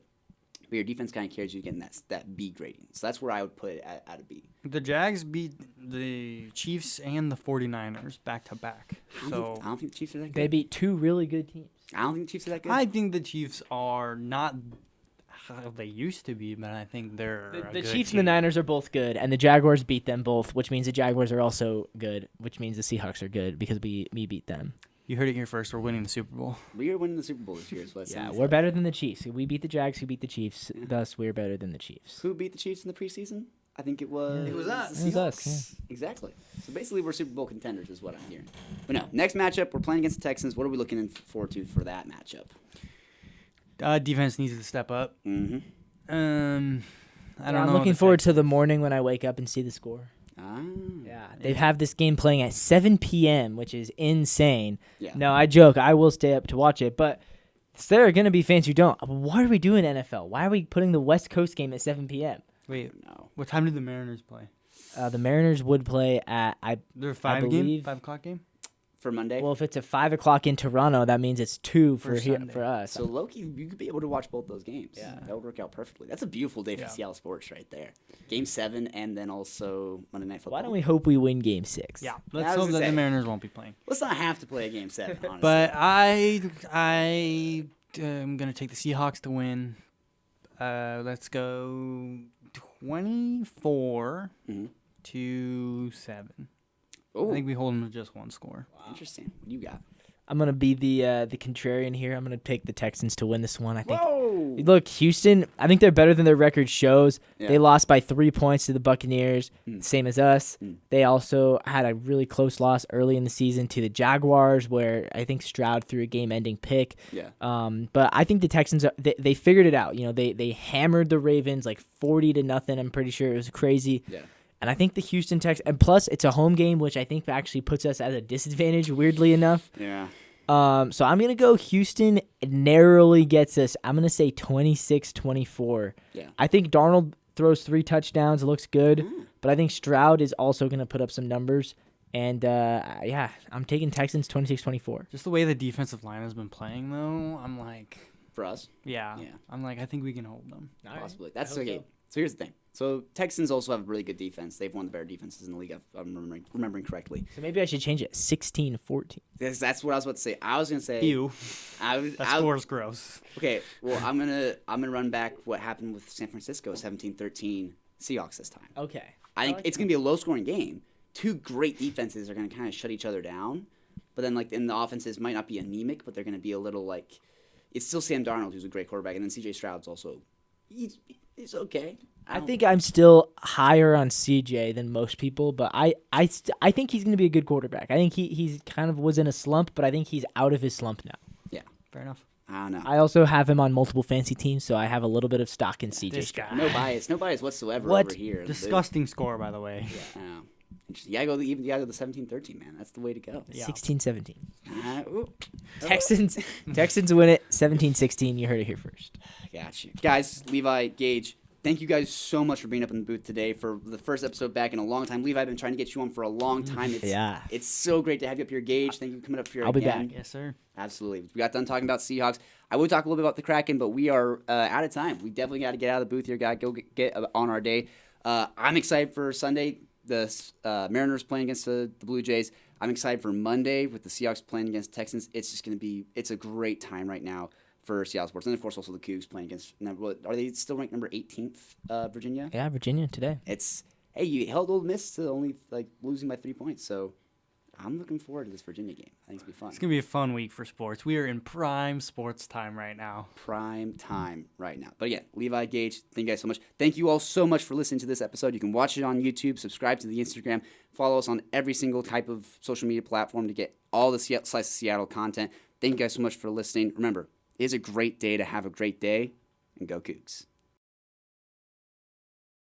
B: But your defense kind of carries you getting that B grading. So that's where I would put it at a B.
C: The Jags beat the Chiefs and the 49ers back-to-back.
B: I don't think the Chiefs are that good.
D: They beat two really good teams.
B: I don't think the Chiefs are that good.
C: I think the Chiefs are not how they used to be, but I think they're a
D: The
C: good
D: Chiefs
C: team.
D: and the Niners are both good, and the Jaguars beat them both, which means the Jaguars are also good, which means the Seahawks are good because we beat them.
C: You heard it here first. We're winning the Super Bowl.
B: We are winning the Super Bowl this year. So
D: Yeah, we're better than the Chiefs. We beat the Jags, who beat the Chiefs. Yeah. Thus, we're better than the Chiefs.
B: Who beat the Chiefs in the preseason? I think it was...
C: It was us.
D: It was us, yeah.
B: Exactly. So basically, we're Super Bowl contenders is what I'm hearing. But no, next matchup, we're playing against the Texans. What are we looking forward to for that matchup?
C: Defense needs to step up.
B: Mm-hmm.
C: I don't know.
D: I'm looking forward to the morning when I wake up and see the score.
B: Ah.
D: Yeah, they have this game playing at 7 p.m., which is insane.
B: Yeah.
D: No, I joke. I will stay up to watch it, but there are going to be fans who don't. What are we doing, NFL? Why are we putting the West Coast game at 7 p.m.?
C: Wait,
B: no.
C: What time did the Mariners play?
D: The Mariners would play at,
C: They're
D: I believe,
C: 5 o'clock game?
B: For Monday?
D: Well, if it's at 5 o'clock in Toronto, that means it's 2
C: For Sunday.
D: for us.
B: So, Loki, you could be able to watch both those games.
D: Yeah.
B: That would work out perfectly. That's a beautiful day for Seattle sports right there. Game 7 and then also Monday Night Football.
D: Why don't we hope we win Game 6?
C: Yeah, let's hope that the Mariners won't be playing.
B: Let's not have to play a Game 7, honestly.
C: But I am going to take the Seahawks to win. Let's go 24 to 7.
B: Ooh.
C: I think we hold them to just one score.
B: Wow. Interesting. What do you got?
D: I'm going to be the contrarian here. I'm going to take the Texans to win this one. I think.
B: Whoa!
D: Look, Houston, I think they're better than their record shows.
B: Yeah.
D: They lost by 3 points to the Buccaneers, same as us. They also had a really close loss early in the season to the Jaguars, where I think Stroud threw a game-ending pick.
B: Yeah.
D: But I think the Texans, they figured it out. You know, they hammered the Ravens like 40-0. I'm pretty sure it was crazy.
B: Yeah.
D: And I think the Houston Texans, and plus it's a home game, which I think actually puts us at a disadvantage, weirdly enough.
B: Yeah.
D: So I'm going to go Houston narrowly gets us. I'm going to say 26-24.
B: Yeah.
D: I think Darnold throws 3 touchdowns, looks good, but I think Stroud is also going to put up some numbers. And, I'm taking Texans 26-24.
C: Just the way the defensive line has been playing, though, I'm like...
B: For us?
C: Yeah. I'm like, I think we can hold them.
B: Possibly. That's okay. So here's the thing. So Texans also have a really good defense. They've one of the better defenses in the league, if I'm remembering correctly.
D: So maybe I should change it 16-14.
B: That's what I was about to say. I was gonna say.
C: Ew. That score's gross.
B: Okay, well I'm gonna run back what happened with San Francisco 17-13 Seahawks this time.
D: Okay.
B: I think it's gonna be a low scoring game. Two great defenses are gonna kind of shut each other down, but then in the offenses might not be anemic, but they're gonna be a little it's still Sam Darnold who's a great quarterback, and then C.J. Stroud's also he's okay.
D: I think I'm still higher on CJ than most people, but I think he's going to be a good quarterback. I think he's kind of was in a slump, but I think he's out of his slump now.
B: Yeah,
C: fair enough.
B: I don't know.
D: I also have him on multiple fantasy teams, so I have a little bit of stock in CJ.
C: This guy.
B: No bias whatsoever
D: What?
B: over here.
C: Disgusting score, by the way.
B: Yeah. Interesting. You gotta go the 17-13, man. That's the way to go.
C: Yeah.
D: 16-17.
B: Ooh.
D: Texans win it 17-16. You heard it here first.
B: Got you. Guys, Levi, Gaige, thank you guys so much for being up in the booth today for the first episode back in a long time. Levi, I've been trying to get you on for a long time. It's so great to have you up here, Gaige. Thank you for coming up here
D: I'll
B: again.
D: be back.
C: Yes, sir.
B: Absolutely. We got done talking about Seahawks. I would talk a little bit about the Kraken, but we are out of time. We definitely got to get out of the booth here. Got to go get on our day. I'm excited for Sunday. The Mariners playing against the Blue Jays. I'm excited for Monday with the Seahawks playing against Texans. It's just going to be – it's a great time right now for Seattle sports. And, of course, also the Cougs playing against – are they still ranked number 18th, Virginia?
D: Yeah, Virginia today.
B: Hey, you held Ole Miss to only losing by 3 points. So I'm looking forward to this Virginia game. I think it's going to be fun.
C: It's going to be a fun week for sports. We are in prime sports time right now.
B: Prime time right now. But again, Levi, Gaige, thank you guys so much. Thank you all so much for listening to this episode. You can watch it on YouTube, subscribe to the Instagram, follow us on every single type of social media platform to get all the Slice of Seattle content. Thank you guys so much for listening. Remember, it is a great day to have a great day, and go Cougs.